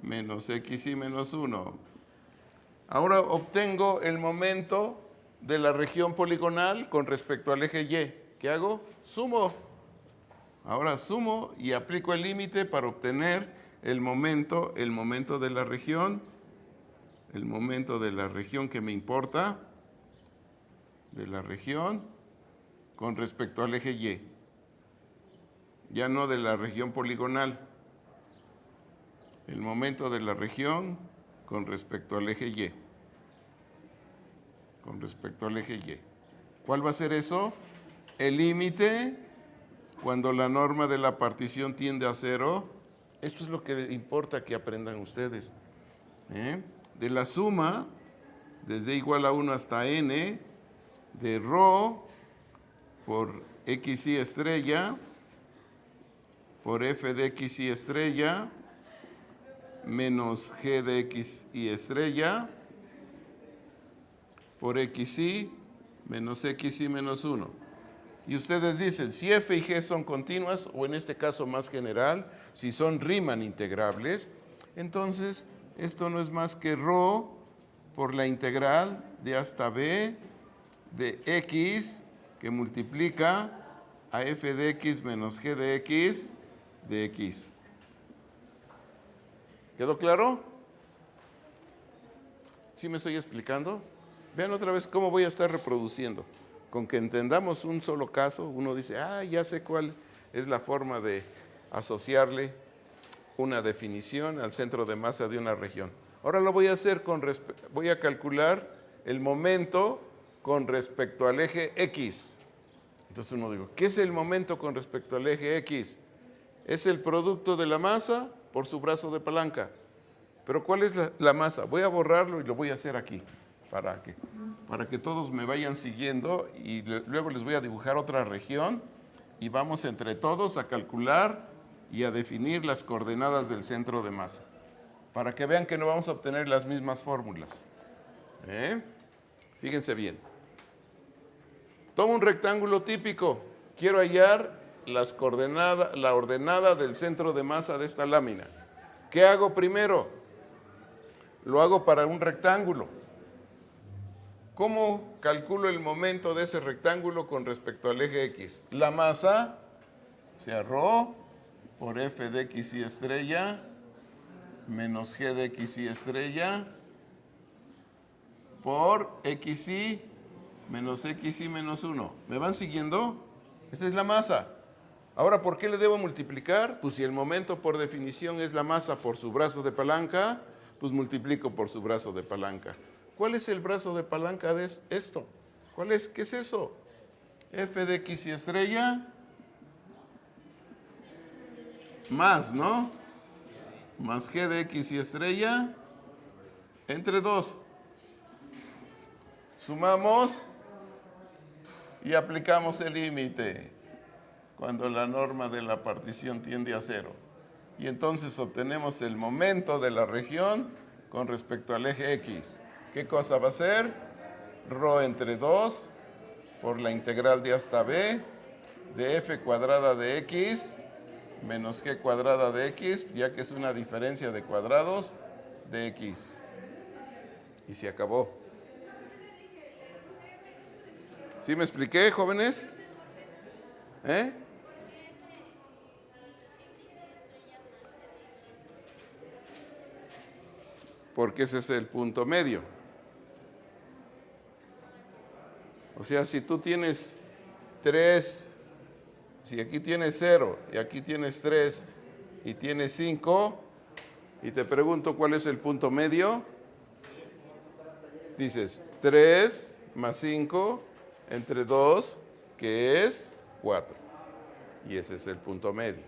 menos XY menos 1. Ahora obtengo el momento de la región poligonal con respecto al eje Y. ¿Qué hago? Sumo. Ahora sumo y aplico el límite para obtener el momento de la región, el momento de la región que me importa, de la región con respecto al eje Y. Ya no de la región poligonal. El momento de la región con respecto al eje Y. Con respecto al eje Y. ¿Cuál va a ser eso? El límite cuando la norma de la partición tiende a 0. Esto es lo que importa que aprendan ustedes. De la suma, desde igual a 1 hasta n, de rho por XY estrella, por F de XY estrella, menos G de XY estrella, por XY menos XY menos 1. Y ustedes dicen, si F y G son continuas, o en este caso más general, si son Riemann integrables, entonces esto no es más que rho por la integral de hasta b de x que multiplica a F de x menos G de x. ¿Quedó claro? ¿Sí me estoy explicando? Vean otra vez cómo voy a estar reproduciendo. Con que entendamos un solo caso, uno dice, ya sé cuál es la forma de asociarle una definición al centro de masa de una región. Ahora lo voy a hacer voy a calcular el momento con respecto al eje X. Entonces uno digo, ¿qué es el momento con respecto al eje X? Es el producto de la masa por su brazo de palanca. Pero ¿cuál es la masa? Voy a borrarlo y lo voy a hacer aquí, para que todos me vayan siguiendo, y luego les voy a dibujar otra región y vamos entre todos a calcular y a definir las coordenadas del centro de masa, para que vean que no vamos a obtener las mismas fórmulas. Fíjense bien. Tomo un rectángulo típico. Quiero hallar la ordenada del centro de masa de esta lámina. ¿Qué hago primero? Lo hago para un rectángulo. ¿Cómo calculo el momento de ese rectángulo con respecto al eje X? La masa, o sea, rho por F de XY estrella menos G de XY estrella por XY menos XY menos 1. ¿Me van siguiendo? Esa es la masa. Ahora, ¿por qué le debo multiplicar? Pues si el momento por definición es la masa por su brazo de palanca, pues multiplico por su brazo de palanca. ¿Cuál es el brazo de palanca de esto? ¿Cuál es? ¿Qué es eso? F de XY estrella más, ¿no? Más G de XY estrella entre 2. Sumamos y aplicamos el límite cuando la norma de la partición tiende a 0. Y entonces obtenemos el momento de la región con respecto al eje X. ¿Qué cosa va a ser? Rho entre 2 por la integral de hasta b de f cuadrada de x menos g cuadrada de x, ya que es una diferencia de cuadrados de x. Y se acabó. ¿Sí me expliqué, jóvenes? Porque ese es el punto medio. O sea, si tú tienes 3, si aquí tienes 0 y aquí tienes 3 y tienes 5, y te pregunto cuál es el punto medio, dices 3 más 5 entre 2, que es 4. Y ese es el punto medio.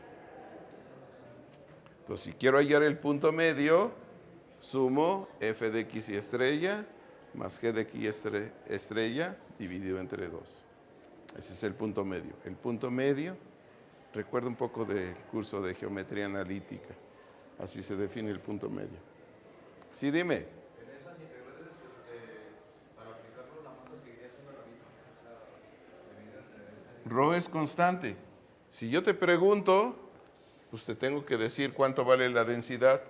Entonces, si quiero hallar el punto medio, sumo f de x y estrella más G de aquí estrella dividido entre 2. Ese es el punto medio. El punto medio, recuerda un poco del curso de geometría analítica. Así se define el punto medio. Sí, dime. En esas integrales, para aplicarlo, la masa seguiría siendo la misma. La medida entre Rho es constante. Si yo te pregunto, pues te tengo que decir cuánto vale la densidad,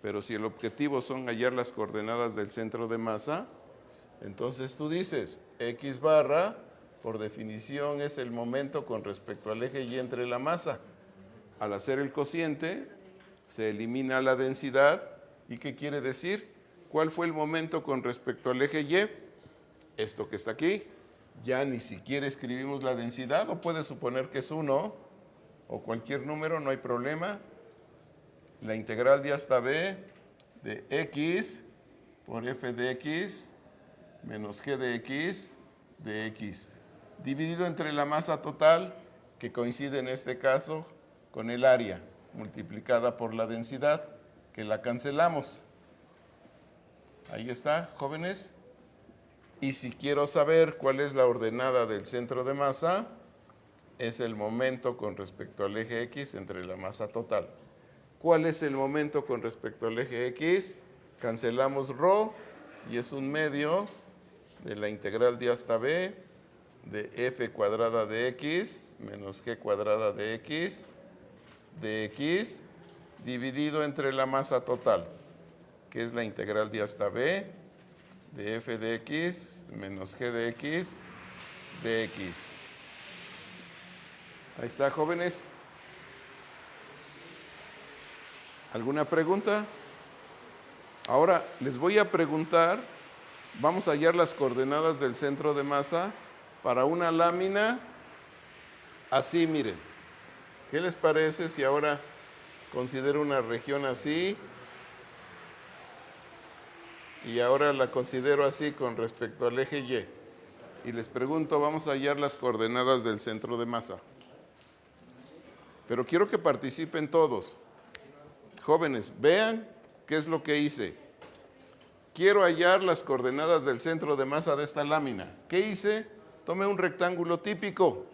pero si el objetivo son hallar las coordenadas del centro de masa, entonces tú dices, X barra, por definición, es el momento con respecto al eje Y entre la masa. Al hacer el cociente, se elimina la densidad. ¿Y qué quiere decir? ¿Cuál fue el momento con respecto al eje Y? Esto que está aquí. Ya ni siquiera escribimos la densidad, o puedes suponer que es 1, o cualquier número, no hay problema. La integral de hasta b de x por f de x menos g de x, dividido entre la masa total, que coincide en este caso con el área, multiplicada por la densidad, que la cancelamos. Ahí está, jóvenes. Y si quiero saber cuál es la ordenada del centro de masa, es el momento con respecto al eje X entre la masa total. ¿Cuál es el momento con respecto al eje X? Cancelamos ρ y es un medio de la integral de hasta b de f cuadrada de x menos g cuadrada de x dividido entre la masa total, que es la integral de hasta b de f de x menos g de x. Ahí está, jóvenes. ¿Alguna pregunta? Ahora les voy a preguntar, vamos a hallar las coordenadas del centro de masa para una lámina así, miren. ¿Qué les parece si ahora considero una región así? Y ahora la considero así con respecto al eje Y. Y les pregunto, vamos a hallar las coordenadas del centro de masa. Pero quiero que participen todos. Jóvenes, vean qué es lo que hice. Quiero hallar las coordenadas del centro de masa de esta lámina. ¿Qué hice? Tomé un rectángulo típico.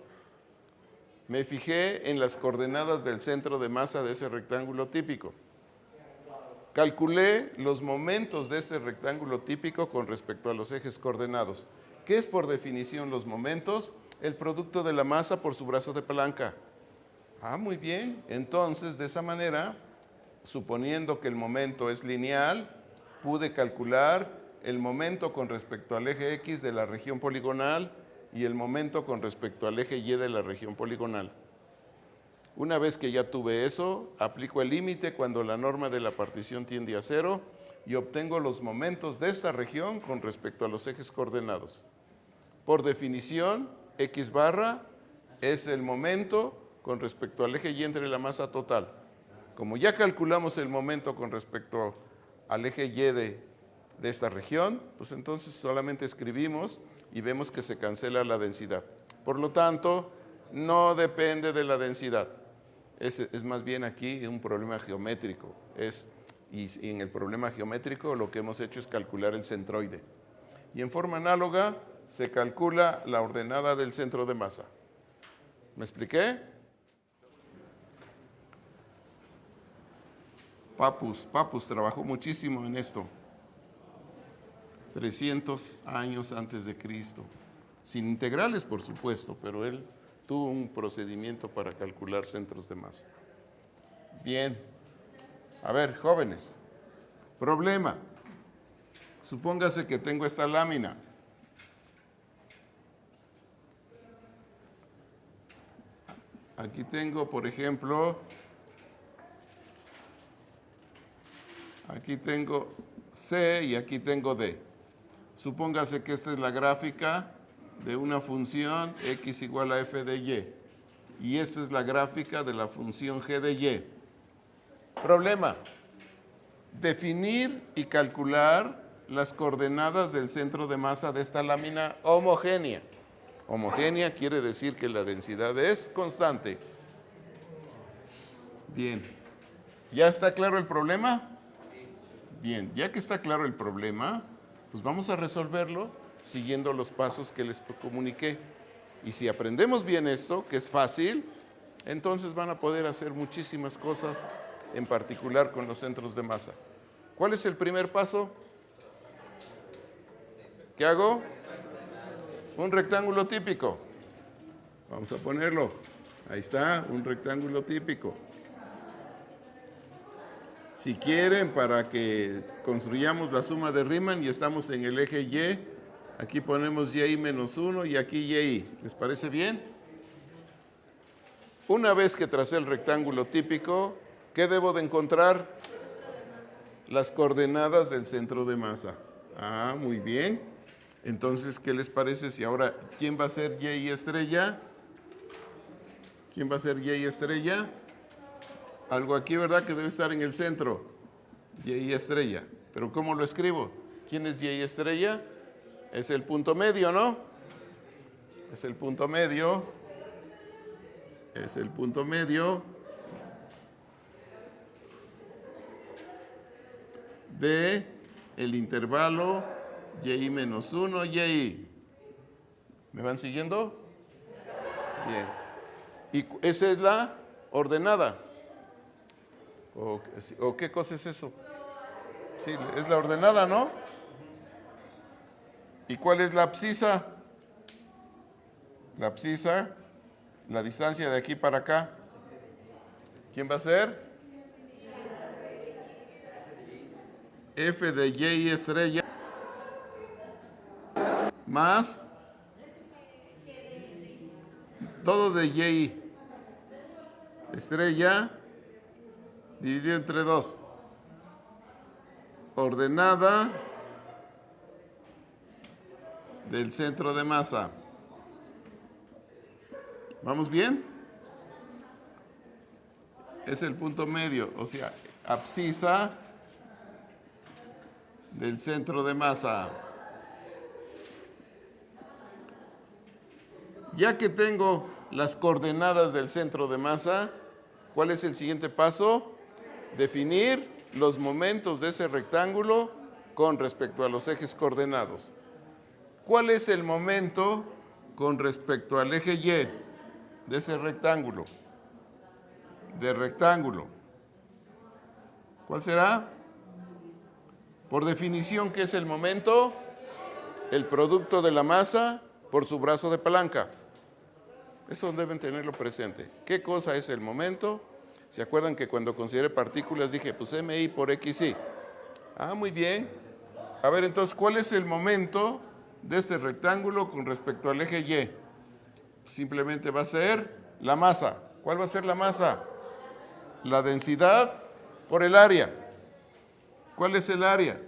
Me fijé en las coordenadas del centro de masa de ese rectángulo típico. Calculé los momentos de este rectángulo típico con respecto a los ejes coordenados. ¿Qué es por definición los momentos? El producto de la masa por su brazo de palanca. Ah, muy bien. Entonces, de esa manera, suponiendo que el momento es lineal, pude calcular el momento con respecto al eje X de la región poligonal y el momento con respecto al eje Y de la región poligonal. Una vez que ya tuve eso, aplico el límite cuando la norma de la partición tiende a 0 y obtengo los momentos de esta región con respecto a los ejes coordenados. Por definición, X barra es el momento con respecto al eje Y entre la masa total. Como ya calculamos el momento con respecto al eje Y de esta región, pues entonces solamente escribimos y vemos que se cancela la densidad. Por lo tanto, no depende de la densidad. Es más bien aquí un problema geométrico. Y en el problema geométrico lo que hemos hecho es calcular el centroide. Y en forma análoga se calcula la ordenada del centro de masa. ¿Me expliqué? Papus trabajó muchísimo en esto. 300 años antes de Cristo. Sin integrales, por supuesto, pero él tuvo un procedimiento para calcular centros de masa. Bien. A ver, jóvenes. Problema. Supóngase que tengo esta lámina. Aquí tengo, por ejemplo, aquí tengo C y aquí tengo D. Supóngase que esta es la gráfica de una función x igual a f de y. Y esto es la gráfica de la función g de y. Problema. Definir y calcular las coordenadas del centro de masa de esta lámina homogénea. Homogénea quiere decir que la densidad es constante. Bien. ¿Ya está claro el problema? Bien, ya que está claro el problema, Pues vamos a resolverlo siguiendo los pasos que les comuniqué. Y si aprendemos bien esto, que es fácil, entonces van a poder hacer muchísimas cosas, en particular con los centros de masa. ¿Cuál es el primer paso? ¿Qué hago? Un rectángulo típico. Vamos a ponerlo. Ahí está, un rectángulo típico. Si quieren, para que construyamos la suma de Riemann y estamos en el eje Y, aquí ponemos y menos 1 y aquí y. ¿Les parece bien? Una vez que tracé el rectángulo típico, ¿qué debo de encontrar? Las coordenadas del centro de masa. Ah, muy bien. Entonces, ¿qué les parece si ahora, ¿quién va a ser Y estrella? ¿Quién va a ser Y estrella? Algo aquí, ¿verdad? Que debe estar en el centro. Y estrella. Pero ¿cómo lo escribo? ¿Quién es Y estrella? Es el punto medio, ¿no? Es el punto medio. Es el punto medio de el intervalo Y menos 1, Y. ¿Me van siguiendo? Bien. Y esa es la ordenada. ¿O qué cosa es eso? Sí, es la ordenada, ¿no? ¿Y cuál es la abscisa? La abscisa, la distancia de aquí para acá. ¿Quién va a ser? F de Y estrella más todo de Y estrella dividido entre 2. Ordenada del centro de masa. ¿Vamos bien? Es el punto medio, o sea, abscisa del centro de masa. Ya que tengo las coordenadas del centro de masa, ¿cuál es el siguiente paso? Definir los momentos de ese rectángulo con respecto a los ejes coordenados. ¿Cuál es el momento con respecto al eje Y de ese rectángulo? De rectángulo. ¿Cuál será? Por definición, ¿qué es el momento? El producto de la masa por su brazo de palanca. Eso deben tenerlo presente. ¿Qué cosa es el momento? ¿Se acuerdan que cuando consideré partículas dije, pues MI por XY? Ah, muy bien. A ver, entonces, ¿cuál es el momento de este rectángulo con respecto al eje Y? Simplemente va a ser la masa. ¿Cuál va a ser la masa? La densidad por el área. ¿Cuál es el área?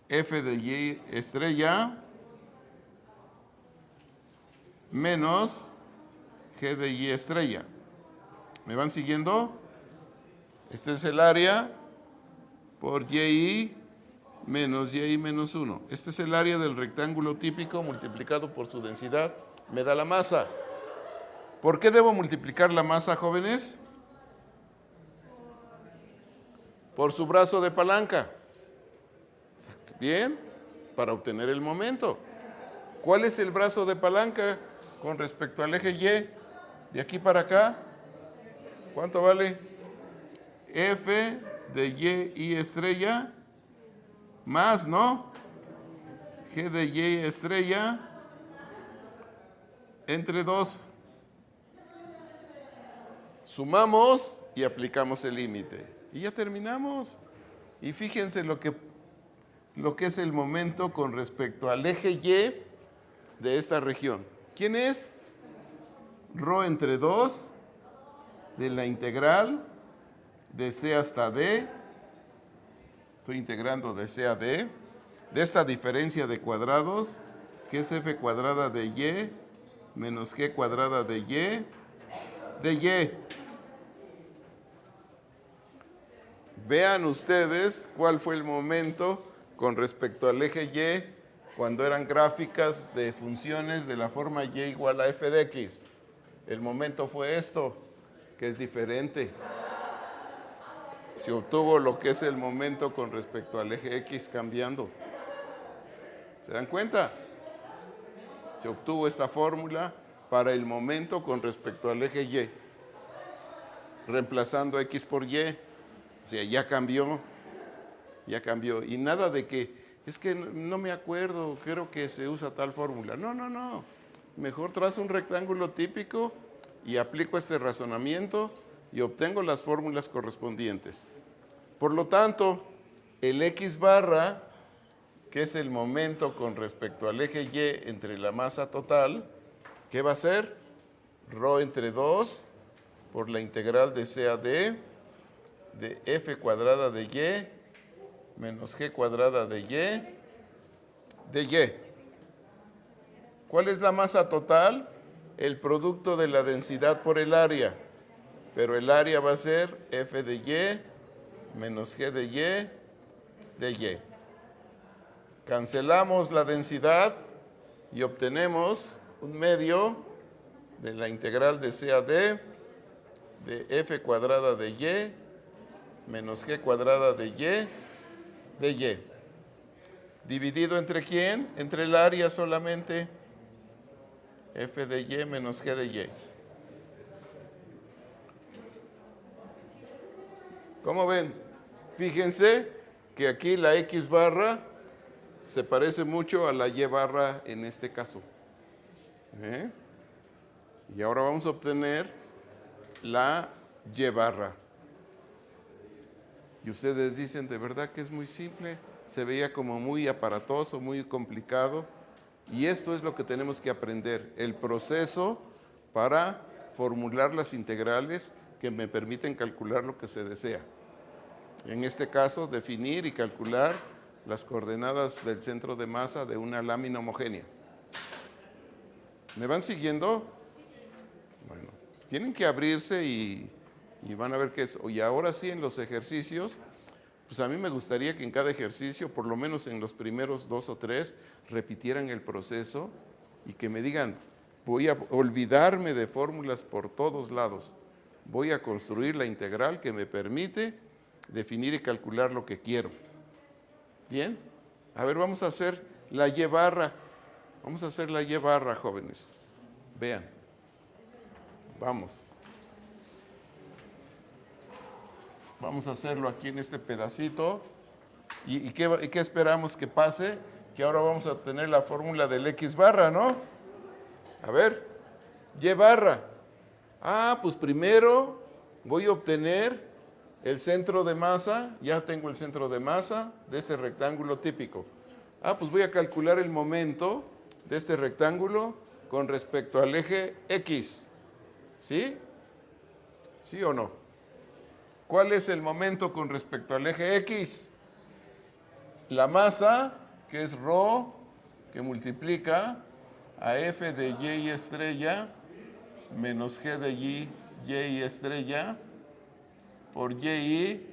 F de Y estrella menos G de Y estrella. ¿Me van siguiendo? Este es el área por Y menos Y menos 1. Este es el área del rectángulo típico multiplicado por su densidad. Me da la masa. ¿Por qué debo multiplicar la masa, jóvenes? Por su brazo de palanca. Bien, para obtener el momento. ¿Cuál es el brazo de palanca con respecto al eje Y? De aquí para acá, ¿cuánto vale? F de Y estrella más, ¿no? G de Y estrella entre 2. Sumamos y aplicamos el límite. Y ya terminamos. Y fíjense lo que es el momento con respecto al eje Y de esta región. ¿Quién es? Rho entre 2 de la integral de C hasta D. Estoy integrando de C a D. De esta diferencia de cuadrados, que es F cuadrada de Y menos G cuadrada de Y. De Y. Vean ustedes cuál fue el momento con respecto al eje Y cuando eran gráficas de funciones de la forma Y igual a F de X. El momento fue esto, que es diferente. Se obtuvo lo que es el momento con respecto al eje X cambiando. ¿Se dan cuenta? Se obtuvo esta fórmula para el momento con respecto al eje Y, reemplazando X por Y. O sea, ya cambió. Y nada de que, es que no me acuerdo, creo que se usa tal fórmula. No. Mejor trazo un rectángulo típico y aplico este razonamiento y obtengo las fórmulas correspondientes. Por lo tanto, el X barra, que es el momento con respecto al eje Y entre la masa total, ¿qué va a ser? Rho entre 2 por la integral de C a D de F cuadrada de Y menos G cuadrada de Y. ¿Cuál es la masa total? El producto de la densidad por el área. Pero el área va a ser F de Y menos G de Y. Cancelamos la densidad y obtenemos un medio de la integral de C a D de F cuadrada de Y menos G cuadrada de Y. ¿Dividido entre quién? Entre el área solamente. F de Y menos G de Y. ¿Cómo ven? Fíjense que aquí la X barra se parece mucho a la Y barra en este caso. Y ahora vamos a obtener la Y barra. Y ustedes dicen, ¿de verdad que es muy simple? Se veía como muy aparatoso, muy complicado. Y esto es lo que tenemos que aprender, el proceso para formular las integrales que me permiten calcular lo que se desea. En este caso, definir y calcular las coordenadas del centro de masa de una lámina homogénea. ¿Me van siguiendo? Bueno, tienen que abrirse y van a ver qué es. Y ahora sí, en los ejercicios, pues a mí me gustaría que en cada ejercicio, por lo menos en los primeros 2 o 3, repitieran el proceso y que me digan, voy a olvidarme de fórmulas por todos lados. Voy a construir la integral que me permite definir y calcular lo que quiero. ¿Bien? A ver, vamos a hacer la Y barra. Vamos a hacer la Y barra, jóvenes. Vean. Vamos. Vamos a hacerlo aquí en este pedacito. ¿Y qué esperamos que pase? Que ahora vamos a obtener la fórmula del X barra, ¿no? A ver, Y barra. Pues primero voy a obtener el centro de masa. Ya tengo el centro de masa de este rectángulo típico. Pues voy a calcular el momento de este rectángulo con respecto al eje X. ¿Sí? ¿Sí o no? ¿Cuál es el momento con respecto al eje X? La masa, que es Rho, que multiplica a F de Y estrella menos G de Y estrella por Y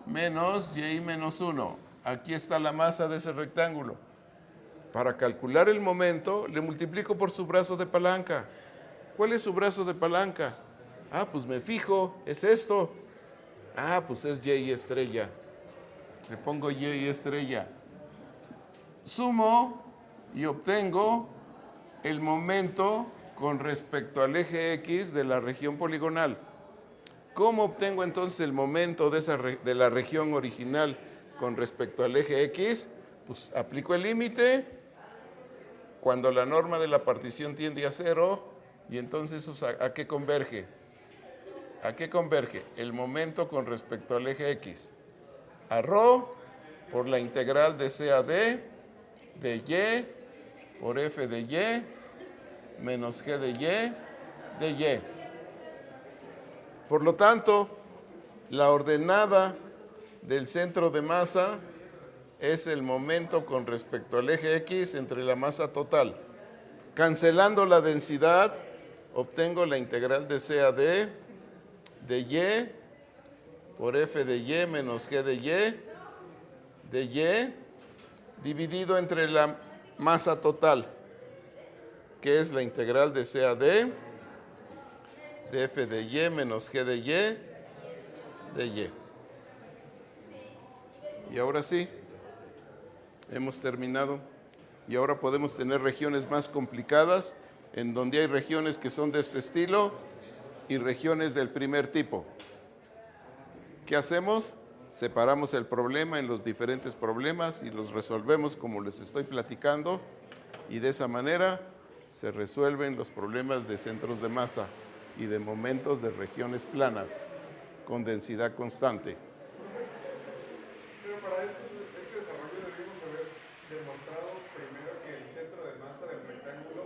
menos Y menos 1. Aquí está la masa de ese rectángulo. Para calcular el momento, le multiplico por su brazo de palanca. ¿Cuál es su brazo de palanca? Pues me fijo, es esto. Pues es Y estrella. Le pongo Y estrella. Sumo y obtengo el momento con respecto al eje X de la región poligonal. ¿Cómo obtengo entonces el momento de la región original con respecto al eje X? Pues aplico el límite cuando la norma de la partición tiende a 0 y entonces ¿a qué converge? ¿A qué converge? El momento con respecto al eje X. A Rho por la integral de C a D de Y por F de Y menos G de Y. Por lo tanto, la ordenada del centro de masa es el momento con respecto al eje X entre la masa total. Cancelando la densidad, obtengo la integral de C a D de Y por F de Y menos G de Y dividido entre la masa total, que es la integral de C a D de F de Y menos G de Y. Y ahora sí, hemos terminado. Y ahora podemos tener regiones más complicadas, en donde hay regiones que son de este estilo y regiones del primer tipo. ¿Qué hacemos? Separamos el problema en los diferentes problemas y los resolvemos como les estoy platicando, y de esa manera se resuelven los problemas de centros de masa y de momentos de regiones planas con densidad constante. Pero para este desarrollo debimos haber demostrado primero que el centro de masa del rectángulo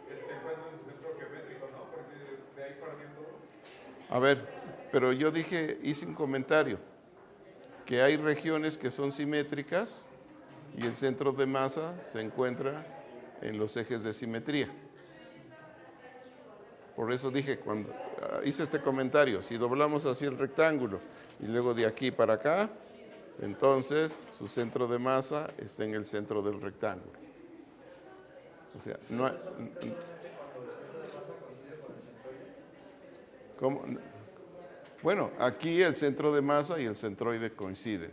se encuentra en su centro geométrico, ¿no? Porque de ahí partió todo. A ver, pero yo hice un comentario, que hay regiones que son simétricas y el centro de masa se encuentra en los ejes de simetría. Por eso dije, cuando hice este comentario, si doblamos así el rectángulo y luego de aquí para acá, entonces su centro de masa está en el centro del rectángulo. O sea, no hay, ¿cómo? Bueno, aquí el centro de masa y el centroide coinciden,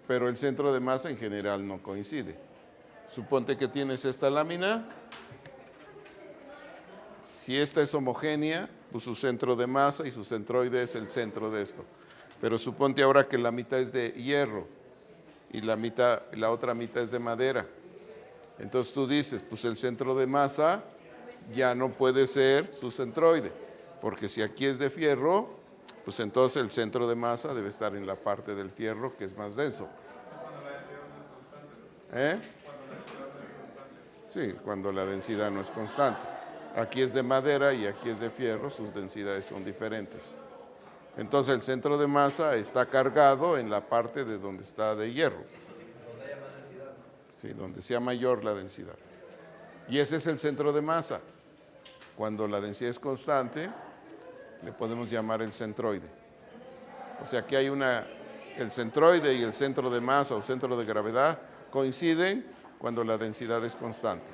pero el centro de masa en general no coincide. Suponte que tienes esta lámina. Si esta es homogénea, pues su centro de masa y su centroide es el centro de esto. Pero suponte ahora que la mitad es de hierro y la otra mitad es de madera. Entonces tú dices, pues el centro de masa ya no puede ser su centroide, porque si aquí es de fierro, pues entonces el centro de masa debe estar en la parte del fierro que es más denso. ¿Eh? Sí, cuando la densidad no es constante. Aquí es de madera y aquí es de fierro, sus densidades son diferentes. Entonces el centro de masa está cargado en la parte de donde está de hierro. Donde haya más densidad. Sí, donde sea mayor la densidad. Y ese es el centro de masa. Cuando la densidad es constante, le podemos llamar el centroide. O sea que hay el centroide y el centro de masa o centro de gravedad coinciden cuando la densidad es constante.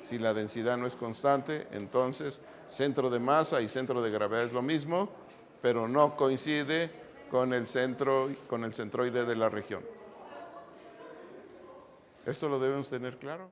Si la densidad no es constante, entonces centro de masa y centro de gravedad es lo mismo, pero no coincide con el centroide de la región. Esto lo debemos tener claro.